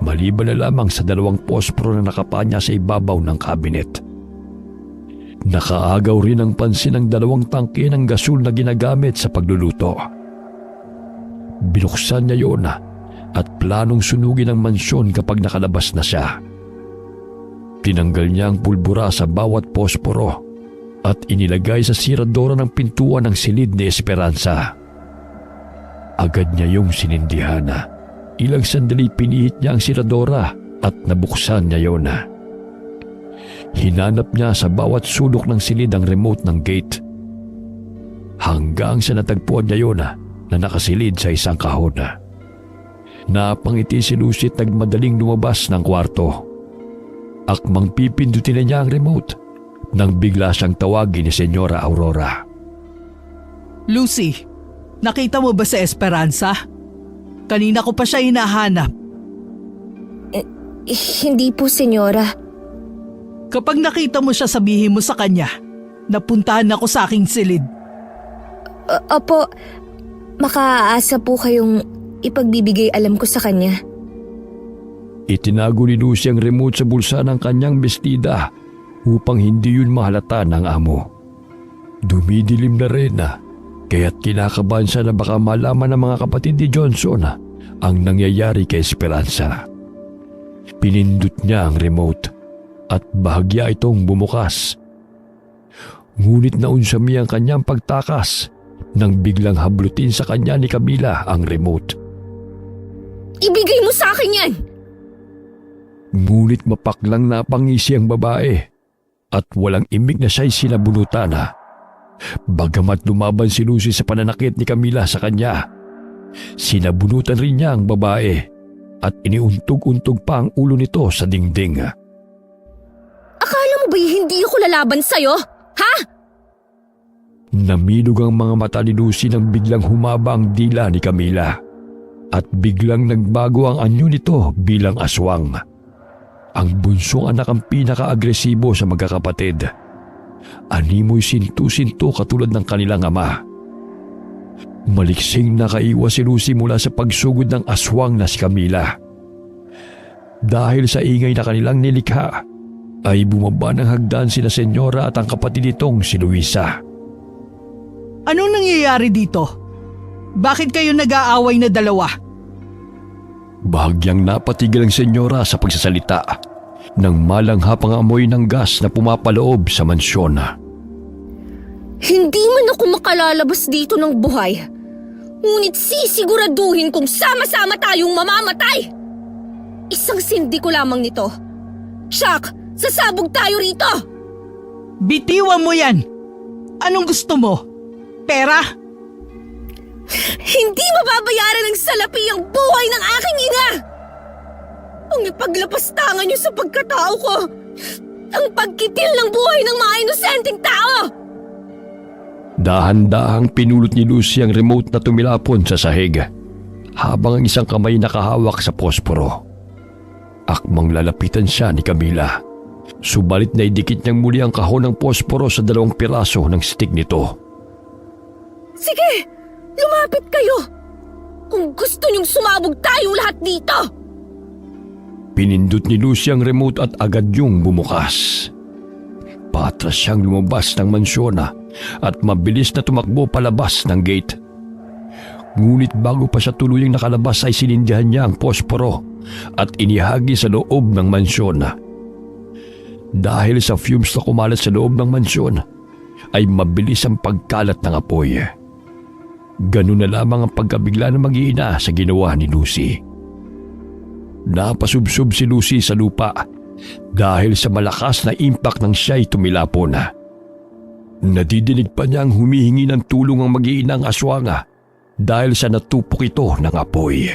[SPEAKER 1] maliban na lamang sa 2 posporo na nakapanya sa ibabaw ng kabinet. Nakaagaw rin ang pansin ng 2 tangke ng gasol na ginagamit sa pagluluto. Binuksan niya yun at planong sunugin ang mansyon kapag nakalabas na siya. Tinanggal niya ang pulbura sa bawat posporo at inilagay sa siradora ng pintuan ng silid ni Esperanza. Agad niya yung sinindihan. Ilang sandali pinihit niya ang siradora at nabuksan niya yun. Hinanap niya sa bawat sulok ng silid ang remote ng gate. Hanggang sa natagpuan niya yun na nakasilid sa isang kahon. Napangiti si Lucy at nagmadaling lumabas ng kwarto. Akmang pipindutin na niya ang remote nang bigla siyang tawagin ni Senyora Aurora.
[SPEAKER 2] Lucy, nakita mo ba si Esperanza? Kanina ko pa siya hinahanap.
[SPEAKER 3] Hindi po, senyora.
[SPEAKER 2] Kapag nakita mo siya, sabihin mo sa kanya, napuntahan ako sa aking silid.
[SPEAKER 3] Opo, makaaasa po kayong ipagbibigay alam ko sa kanya.
[SPEAKER 1] Itinago ni Lucy ang remote sa bulsa ng kanyang bestida upang hindi yun mahalata ng amo. Dumidilim na rin kaya't kinakabahan siya na baka malaman ng mga kapatid ni Johnson ang nangyayari kay Esperanza. Pinindot niya ang remote at bahagya itong bumukas. Ngunit naunsami ang kanyang pagtakas nang biglang hablutin sa kanya ni Camila ang remote.
[SPEAKER 3] Ibigay mo sa akin yan!
[SPEAKER 1] Ngunit mapaklang napangisi ang babae at walang imik na siya'y sinabunutan. Bagamat lumaban si Lucy sa pananakit ni Camila sa kanya, sinabunutan rin niya ang babae at iniuntog-untog pa ang ulo nito sa dingding.
[SPEAKER 3] Akala mo ba'y hindi ako lalaban sa'yo? Ha?
[SPEAKER 1] Namilog ang mga mata ni Lucy nang biglang humaba ang dila ni Camila at biglang nagbago ang anyo nito bilang aswang. Ang bunsong anak ang pinaka-agresibo sa magkakapatid. Animoy sintu-sinto katulad ng kanilang ama. Maliksing nakaiwas si Lucy mula sa pagsugod ng aswang na si Camila. Dahil sa ingay na kanilang nilikha, ay bumaba ng hagdan sina Senyora at ang kapatid nitong si Luisa.
[SPEAKER 2] Anong nangyayari dito? Bakit kayo nag-aaway na dalawa?
[SPEAKER 1] Bahagyang napatigil ang Senyora sa pagsasalita nang malanghap ang amoy ng gas na pumapaloob sa mansyon.
[SPEAKER 3] Hindi man ako makalalabas dito ng buhay. Ngunit sisiguraduhin kong sama-sama tayong mamamatay. Isang sindi ko lamang nito. Chuck, sasabog tayo rito!
[SPEAKER 2] Bitiwan mo yan! Anong gusto mo? Pera?
[SPEAKER 3] Hindi mababayaran ng salapi ang buhay ng aking ina! Ang ipaglapastangan niyo sa pagkatao ko! Ang pagkitil ng buhay ng mga inosenteng tao!
[SPEAKER 1] Dahan-dahang pinulot ni Lucy ang remote na tumilapon sa sahig habang ang isang kamay nakahawak sa posporo. Akmang lalapitan siya ni Camila. Subalit na idikit niyang muli ang kahon ng posporo sa 2 piraso ng stick nito.
[SPEAKER 3] Sige! Lumapit kayo! Kung gusto niyong sumabog tayong lahat dito!
[SPEAKER 1] Pinindot ni Lucy ang remote at agad yung bumukas. Patras siyang lumabas ng mansyon at mabilis na tumakbo palabas ng gate. Ngunit bago pa siya tuluyang nakalabas ay sinindihan niya ang posporo at inihagi sa loob ng mansyon. Dahil sa fumes na kumalat sa loob ng mansyon, ay mabilis ang pagkalat ng apoy. Ganun na lamang ang pagkabigla ng mag-iina sa ginawa ni Lucy. Napasubsob si Lucy sa lupa dahil sa malakas na impact ng siya'y tumilapon. Nadidinig pa niya ang humihingi ng tulong ang mag-iinang aswanga dahil sa natupok ito ng apoy.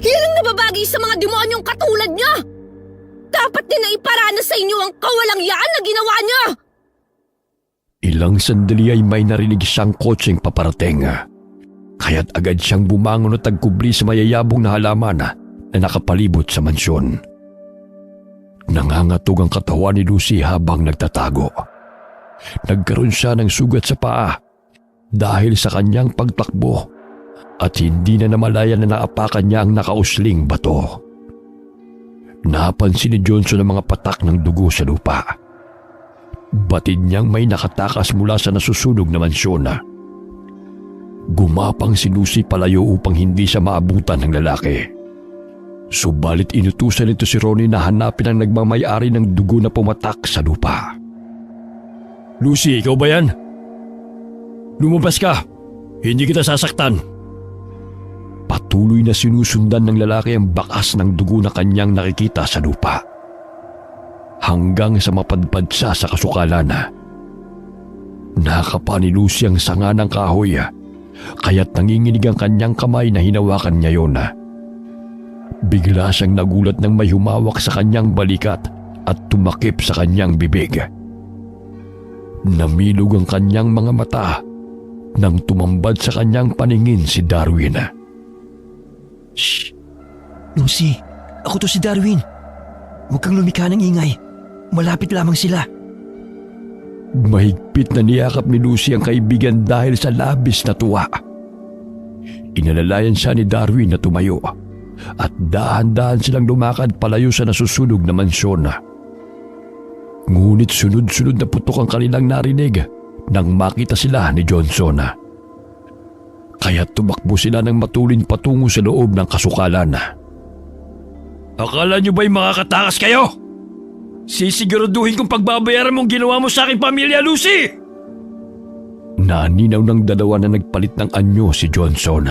[SPEAKER 3] Yan ang nababagay sa mga demonyong katulad niya! Dapat din na iparana sa inyo ang kawalangyaan na ginawa niya!
[SPEAKER 1] Ilang sandali ay may narinig siyang kotseng paparating. Kaya't agad siyang bumangon at tagkubli sa mayayabong na halaman na nakapalibot sa mansyon. Nangangatog ang katawan ni Lucy habang nagtatago. Nagkaroon siya ng sugat sa paa dahil sa kanyang pagtakbo at hindi na namalayan na naapakan niya ang nakausling bato. Napansin ni Johnson ang mga patak ng dugo sa lupa. Batid niyang may nakatakas mula sa nasusunog na mansyon. Gumapang si Lucy palayo upang hindi siya maabutan ng lalaki. Subalit inutusan nito si Ronnie na hanapin ang nagmamay-ari ng dugo na pumatak sa lupa.
[SPEAKER 4] Lucy, ikaw ba yan? Lumabas ka! Hindi kita sasaktan!
[SPEAKER 1] Patuloy na sinusundan ng lalaki ang bakas ng dugo na kanyang nakikita sa lupa. Hanggang sa mapadpad siya sa kasukalan. Nakapa ni Lucy ang sanga ng kahoy, kaya't nanginginig ang kanyang kamay na hinawakan niya yon. Bigla siyang nagulat nang may humawak sa kanyang balikat at tumakip sa kanyang bibig. Namilog ang kanyang mga mata nang tumambad sa kanyang paningin si Darwin.
[SPEAKER 4] Shh! Lucy, ako to si Darwin. Huwag kang lumikha ng ingay. Malapit lamang sila.
[SPEAKER 1] Mahigpit na niyakap ni Lucy ang kaibigan dahil sa labis na tuwa. Inalalayan siya ni Darwin na tumayo at dahan-dahan silang lumakad palayo sa nasusunog na mansyon. Ngunit sunod-sunod na putok ang kanilang narinig nang makita sila ni Johnson. Kaya tumakbo sila ng matulin patungo sa loob ng kasukalan.
[SPEAKER 4] Akala niyo ba'y makakatakas kayo? Sisiguraduhin kong pagbabayaran mong ginawa mo sa aking pamilya, Lucy!
[SPEAKER 1] Naninaw ng dalawa na nagpalit ng anyo si Johnson.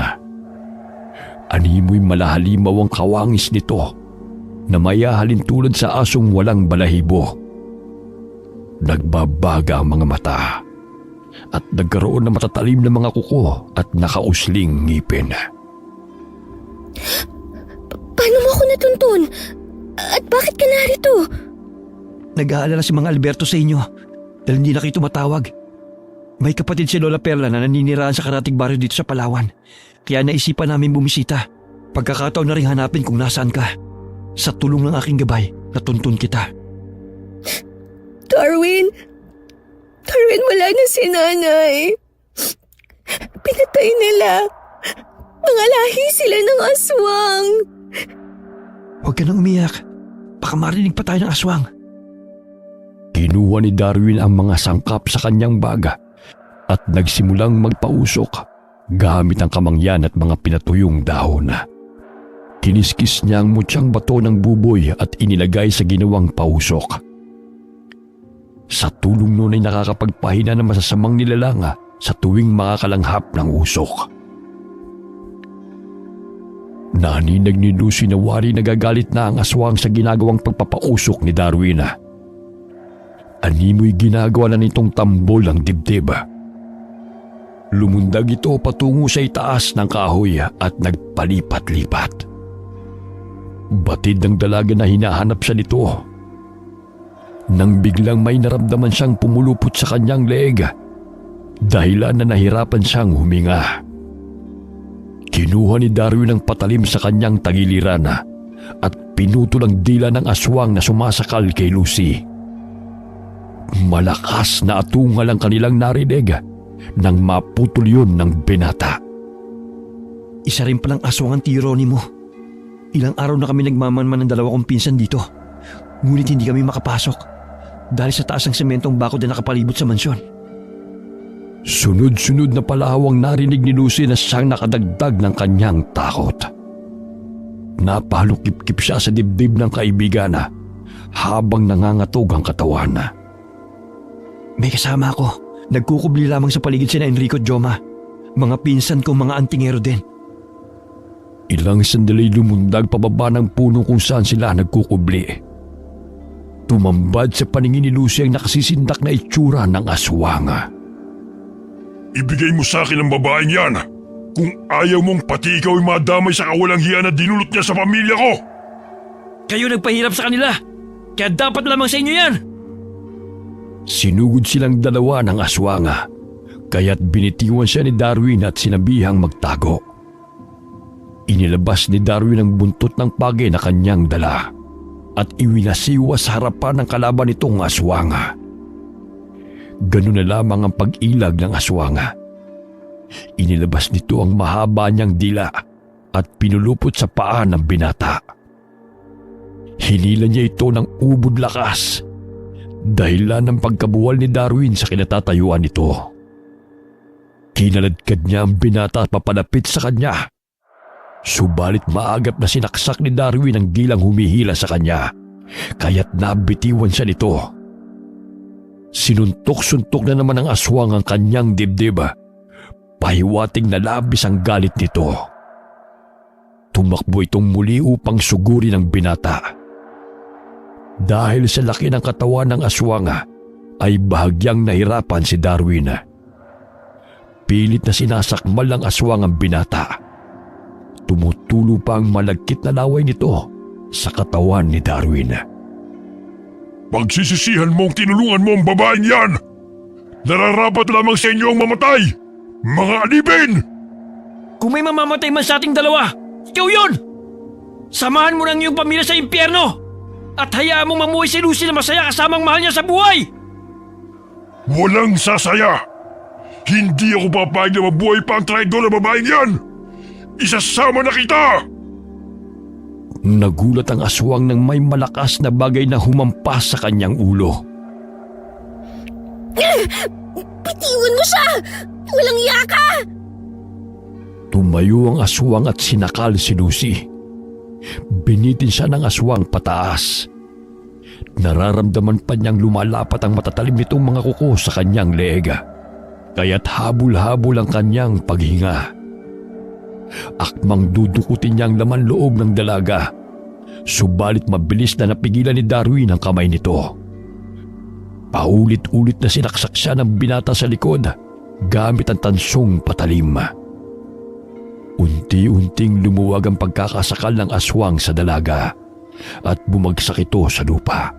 [SPEAKER 1] Animoy malahalimaw ang kawangis nito na mayahalin tulad sa asong walang balahibo. Nagbabaga ang mga mata at nagkaroon ng matatalim na mga kuko at nakausling ngipin.
[SPEAKER 3] Paano mo ako natuntun? At bakit ka narito?
[SPEAKER 1] Nag-aalala si Mang Alberto sa inyo dahil hindi na kayo tumatawag. May kapatid si Lola Perla na naniniraan sa karatig baryo dito sa Palawan. Kaya naisipan namin bumisita. Pagkakataon na rin hanapin kung nasaan ka. Sa tulong ng aking gabay, natuntun kita.
[SPEAKER 3] Darwin, wala na si nanay. Pinatay nila. Mga lahi sila ng aswang.
[SPEAKER 1] Huwag ka nang umiyak. Baka marinig pa tayo ng aswang. Kinuha ni Darwin ang mga sangkap sa kanyang baga at nagsimulang magpausok gamit ang kamangyan at mga pinatuyong dahon. Kiniskis niya ang mutyang bato ng buboy at inilagay sa ginawang pausok. Sa tulong noon ay nakakapagpahina ng masasamang nilalang sa tuwing makakalanghap ng usok. Naninag ni Lucy na wari nagagalit na ang aswang sa ginagawang pagpapausok ni Darwin. Animoy ginagawa na nitong tambol ang dibdib. Lumundag ito patungo sa itaas ng kahoy at nagpalipat-lipat. Batid ng dalaga na hinahanap siya nito. Nang biglang may naramdaman siyang pumulupot sa kanyang leeg, dahilan na nahirapan siyang huminga. Kinuha ni Darwin ang patalim sa kanyang tagiliran at pinutol ang dila ng aswang na sumasakal kay Lucy. Malakas na atungal ang kanilang narinig nang maputol yun ng binata. Isa rin palang aswang ang tiro ni mo. Ilang araw na kami nagmamanman ng dalawa kong pinsan dito. Ngunit hindi kami makapasok dahil sa taas ng sementong bakod na nakapalibot sa mansyon. Sunod-sunod na palawang narinig ni Lucy na siyang nakadagdag ng kanyang takot. Napalukip-kip siya sa dibdib ng kaibigan habang nangangatog ang katawan. May kasama ako. Nagkukubli lamang sa paligid sina Enrico at Joma. Mga pinsan kong mga antingero din. Ilang sandali lumundag pababa ng puno kung saan sila nagkukubli. Tumambad sa paningin ni Lucy ang nakasisindak na itsura ng aswang.
[SPEAKER 6] Ibigay mo sa akin ang babaeng yan kung ayaw mong pati ikaw ay madamay sa kawalang hiya na dinulot niya sa pamilya ko.
[SPEAKER 4] Kayo nagpahirap sa kanila, kaya dapat lamang sa inyo yan.
[SPEAKER 1] Sinugod silang dalawa ng aswanga, kaya't binitiwan siya ni Darwin at sinabihang magtago. Inilabas ni Darwin ang buntot ng pagi na kanyang dala at iwinasiwa sa harapan ng kalaban nitong aswanga. Ganun na lamang ang pag-ilag ng aswanga. Inilabas nito ang mahaba niyang dila at pinulupot sa paa ng binata. Hinila niya ito ng ubod lakas, dahilan ng pagkabuwal ni Darwin sa kinatatayuan nito. Kinaladkad niya ang binata at papalapit sa kanya. Subalit maagap na sinaksak ni Darwin ang gilang humihila sa kanya, kaya't nabitiwan siya nito. Sinuntok-suntok na naman ng aswang ang kanyang dibdib. Pahiwating na labis ang galit nito. Tumakbo itong muli upang sugurin ang binata. Dahil sa laki ng katawan ng aswang, ay bahagyang nahirapan si Darwin. Pilit na sinasakmal ng aswang ang binata. Tumutulo pa ang malagkit na laway nito sa katawan ni Darwin.
[SPEAKER 6] Pagsisisihan mong tinulungan mo ang babaeng yan! Nararapat lamang sa inyo ang mamatay! Mga alipin!
[SPEAKER 4] Kung may mamamatay man sa ating dalawa, ikaw yun! Samahan mo ng iyong pamilya sa impyerno at hayaan mong mamuhay si Lucy na masaya kasamang mahal niya sa buhay!
[SPEAKER 6] Walang sasaya! Hindi ako papayag na mabuhay pa ang traidor na babaeng yan! Isasama na kita!
[SPEAKER 1] Nagulat ang aswang nang may malakas na bagay na humampas sa kanyang ulo.
[SPEAKER 3] Bitiwan mo siya! Walang yaka!
[SPEAKER 1] Tumayo ang aswang at sinakal si Lucy. Binitin siya ng aswang pataas. Nararamdaman pa niyang lumalapat ang matatalim nitong mga kuko sa kanyang leeg, kaya't habol-habol ang kanyang paghinga. Akmang dudukutin niya ang laman loob ng dalaga, subalit mabilis na napigilan ni Darwin ang kamay nito. Paulit-ulit na sinaksak siya ng binata sa likod gamit ang tansong patalim. Unti-unting lumuwag ang pagkakasakal ng aswang sa dalaga at bumagsak ito sa lupa.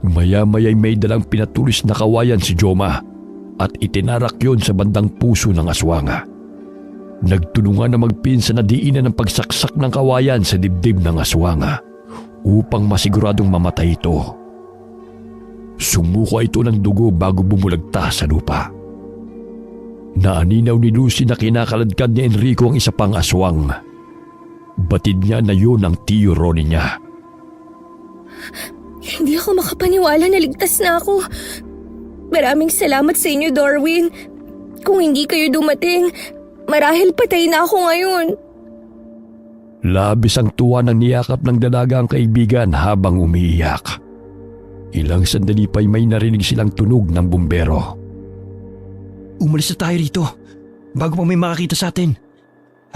[SPEAKER 1] Maya-maya'y may dalang pinatulis na kawayan si Joma at itinarak yon sa bandang puso ng aswang. Nagtulungan na magpinsa na diinan ang pagsaksak ng kawayan sa dibdib ng aswang upang masiguradong mamatay ito. Sumuka ito ng dugo bago bumulagta sa lupa. Naaninaw ni Lucy na kinakaladkad ni Enrico ang isa pang aswang. Batid niya na yun ang tiyo Ronnie niya.
[SPEAKER 3] Hindi ako makapaniwala na ligtas na ako. Maraming salamat sa inyo, Darwin. Kung hindi kayo dumating, marahil patay na ako ngayon.
[SPEAKER 1] Labis ang tuwa ng niyakap ng dalaga ang kaibigan habang umiiyak. Ilang sandali pa'y may narinig silang tunog ng bumbero.
[SPEAKER 4] Umalis na tayo rito bago pa may makakita sa atin.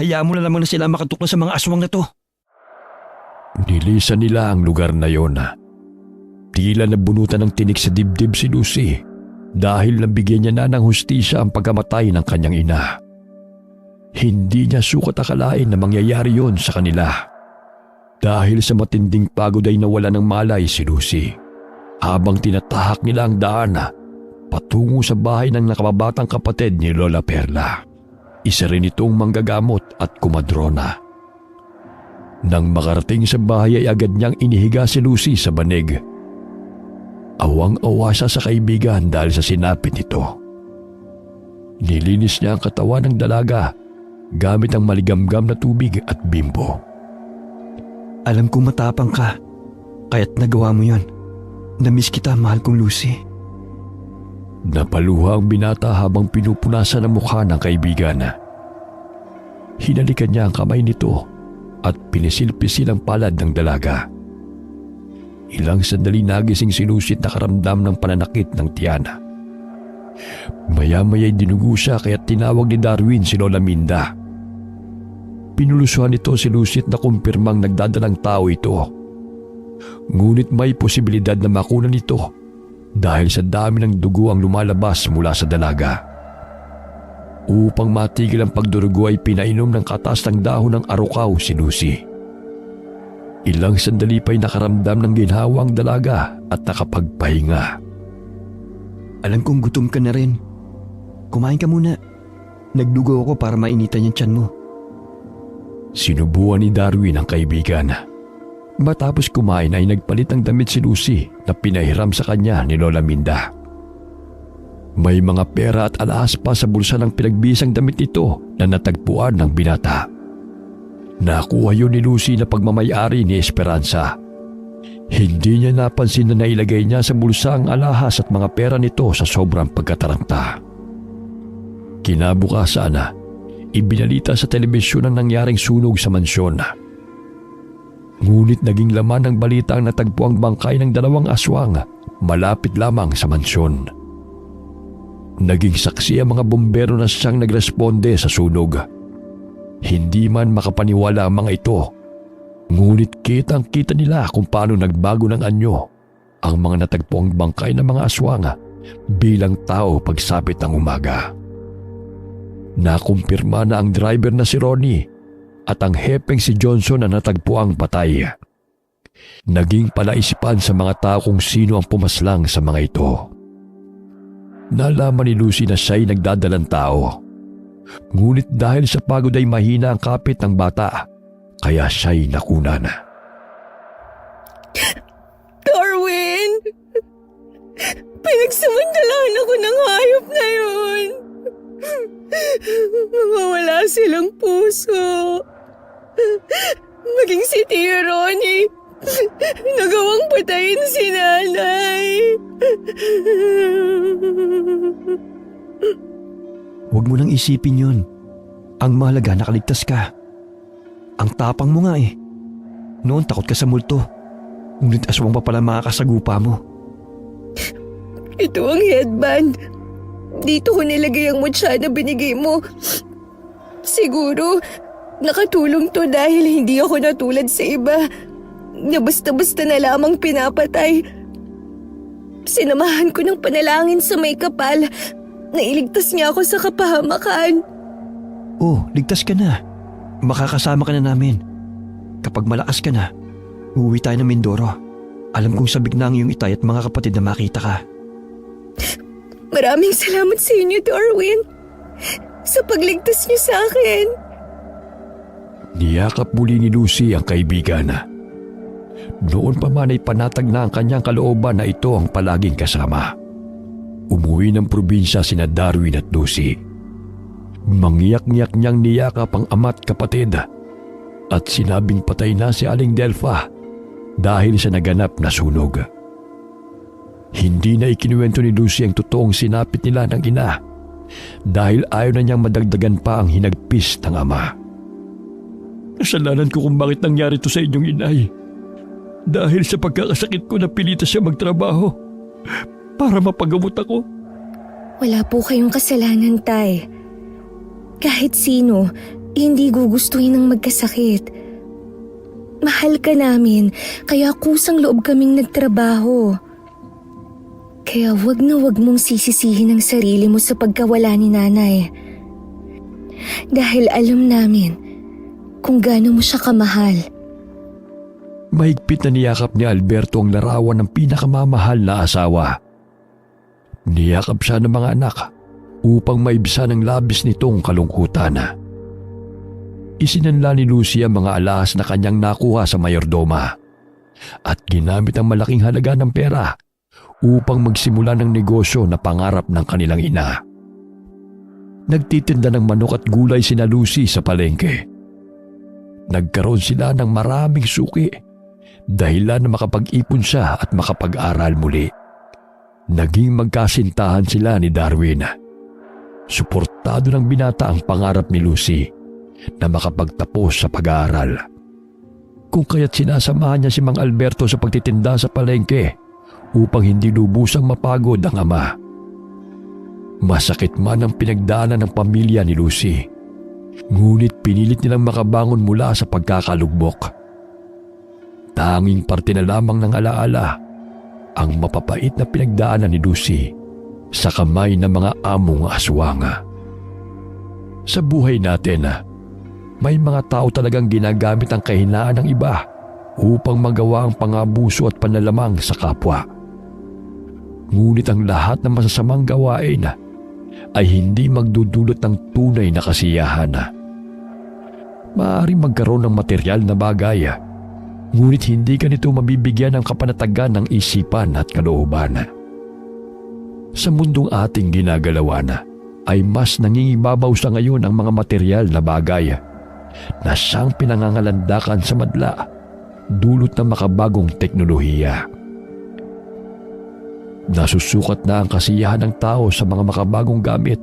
[SPEAKER 4] Hayaan mo na lamang na sila makatuklas sa mga aswang na to.
[SPEAKER 1] Nilisan nila ang lugar na yon. Tila nabunutan ng tinik sa dibdib si Lucy dahil nabigyan niya na ng hustisya ang pagkamatay ng kanyang ina. Hindi niya sukat akalain na mangyayari yon sa kanila. Dahil sa matinding pagod ay nawala ng malay si Lucy habang tinatahak nila ang daan patungo sa bahay ng nakababatang kapatid ni Lola Perla. Isa rin itong manggagamot at kumadrona. Nang makarating sa bahay ay agad niyang inihiga si Lucy sa banig. Awang-awa siya sa kaibigan dahil sa sinapit nito. Nilinis niya ang katawan ng dalaga gamit ang maligamgam na tubig at bimbo.
[SPEAKER 4] Alam kong matapang ka, kaya't nagawa mo yon. Namiss kita, mahal kong Lucy.
[SPEAKER 1] Napaluha ang binata habang pinupunasan ang mukha ng kaibigan. Hinalikan niya ang kamay nito at pinisilpisil ang palad ng dalaga. Ilang sandali nagising si Lucy at nakaramdam ng pananakit ng tiyan. Maya-maya'y dinugo siya kaya tinawag ni Darwin si Lola Minda. Pinulusuhan nito si Lucy at nakumpirmang nagdadalang tao ito. Ngunit may posibilidad na makunan ito dahil sa dami ng dugo ang lumalabas mula sa dalaga. Upang matigil ang pagdurugo ay pinainom ng katas ng dahon ng arukaw si Lucy. Ilang sandali pa'y nakaramdam ng ginhawa ang dalaga at nakapagpahinga.
[SPEAKER 4] Alam kong gutom ka na rin. Kumain ka muna. Nagdugo ako para mainitan yung tiyan mo.
[SPEAKER 1] Sinubuan ni Darwin ang kaibigan. Matapos kumain ay nagpalit ng damit si Lucy na pinahiram sa kanya ni Lola Minda. May mga pera at alahas pa sa bulsa ng pinagbisang damit nito na natagpuan ng binata. Nakuha yun ni Lucy na pagmamayari ni Esperanza. Hindi niya napansin na nailagay niya sa bulsa ang alahas at mga pera nito sa sobrang pagkataranta. Kinabukasan, ibinalita sa telebisyon ang nangyaring sunog sa mansyon. Ngunit naging laman ng balita ang natagpuang bangkay ng 2 aswang malapit lamang sa mansyon. Naging saksi ang mga bumbero na siyang nagresponde sa sunog. Hindi man makapaniwala ang mga ito, ngunit kitang-kita nila kung paano nagbago ng anyo ang mga natagpuang bangkay ng mga aswang bilang tao pagsapit ng umaga. Nakumpirma na ang driver na si Ronnie at ang hepeng si Johnson na natagpuang patay. Naging palaisipan sa mga tao kung sino ang pumaslang sa mga ito. Nalaman ni Lucy na siya'y nagdadalang tao. Ngunit dahil sa pagod ay mahina ang kapit ng bata, kaya siya'y nakunan.
[SPEAKER 3] Darwin! Pinagsamantalaan ako ng hayop na yun. Mawawala silang puso. Maging si Tio Ronnie, nagawang patayin si nanay.
[SPEAKER 4] Huwag mo nang isipin yun. Ang mahalaga nakaligtas ka. Ang tapang mo nga eh. Noon takot ka sa multo. Ngunit aswang pa pala makakasagupa mo.
[SPEAKER 3] Ito ang headband. Dito ko nilagay ang mutya na binigay mo. Siguro, nakatulong to dahil hindi ako natulad sa iba na basta-basta na lamang pinapatay. Sinamahan ko ng panalangin sa may kapal na iligtas niya ako sa kapahamakan.
[SPEAKER 1] Oh, ligtas ka na. Makakasama ka na namin. Kapag malakas ka na, uuwi tayo ng Mindoro. Alam kong sabik na ang iyong itay at mga kapatid na makita ka.
[SPEAKER 3] Maraming salamat sa inyo, Darwin. Sa pagligtas niyo sa akin.
[SPEAKER 4] Niyakap muli ni Lucy ang kaibigan. Noon pa man ay panatag na ang kanyang kalooban na ito ang palaging kasama. Umuwi ng probinsya sina Darwin at Lucy. Mangiyak-ngiyak niyang niyakap ang ama't kapatid at sinabing patay na si Aling Delpha dahil sa naganap na sunog. Hindi na ikinuwento ni Lucy ang totoong sinapit nila ng ina dahil ayaw na niyang madagdagan pa ang hinagpis ng ama. Kasalanan ko kung bakit nangyari ito sa inyong inay. Dahil sa pagkakasakit ko napilitan siya magtrabaho para mapagamot ako.
[SPEAKER 3] Wala po kayong kasalanan, Tay. Kahit sino, hindi gugustuhin ng magkasakit. Mahal ka namin, kaya kusang loob kaming nagtrabaho. Kaya wag na wag mong sisisihin ang sarili mo sa pagkawala ni Nanay. Dahil alam namin kung gaano mo siya kamahal.
[SPEAKER 4] Mahigpit na niyakap ni Alberto ang larawan ng pinakamamahal na asawa. Niyakap siya ng mga anak upang maibsan ang labis nitong kalungkutan. Isinanla ni Lucy ang mga alahas na kanyang nakuha sa mayordoma at ginamit ang malaking halaga ng pera upang magsimula ng negosyo na pangarap ng kanilang ina. Nagtitinda ng manok at gulay sina Lucy sa palengke. Nagkaroon sila ng maraming suki dahilan na makapag-ipon siya at makapag-aral muli. Naging magkasintahan sila ni Darwin. Suportado ng binata ang pangarap ni Lucy na makapagtapos sa pag-aaral. Kung kaya't sinasamahan niya si Mang Alberto sa pagtitinda sa palengke upang hindi lubusang mapagod ang ama. Masakit man ang pinagdaanan ng pamilya ni Lucy, ngunit pinilit nilang makabangon mula sa pagkakalugmok. Tanging parte na lamang ng alaala ang mapapait na pinagdaanan ni Lucy sa kamay ng mga among aswanga. Sa buhay natin, may mga tao talagang ginagamit ang kahinaan ng iba upang magawa ang pangabuso at panlalamang sa kapwa. Ngunit ang lahat ng masasamang gawain ay hindi magdudulot ng tunay na kasiyahan. Maaaring magkaroon ng material na bagay, ngunit hindi ka nito mabibigyan ng kapanatagan ng isipan at kalooban. Sa mundong ating ginagalawan ay mas nangingibabaw sa ngayon ang mga material na bagay na siyang pinangangalandakan sa madla dulot ng makabagong teknolohiya. Nasusukat na ang kasiyahan ng tao sa mga makabagong gamit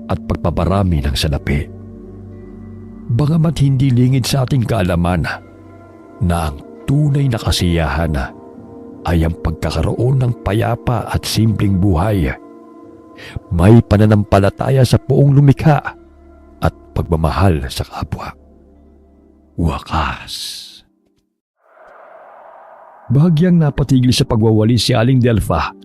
[SPEAKER 4] at pagpaparami ng salapi. Bagamat hindi lingid sa ating kaalaman na ang tunay na kasiyahan ay ang pagkakaroon ng payapa at simpleng buhay, may pananampalataya sa Poong lumikha at pagmamahal sa kapwa. Wakas. Bahagyang napatigil sa pagwawali si Aling Delpha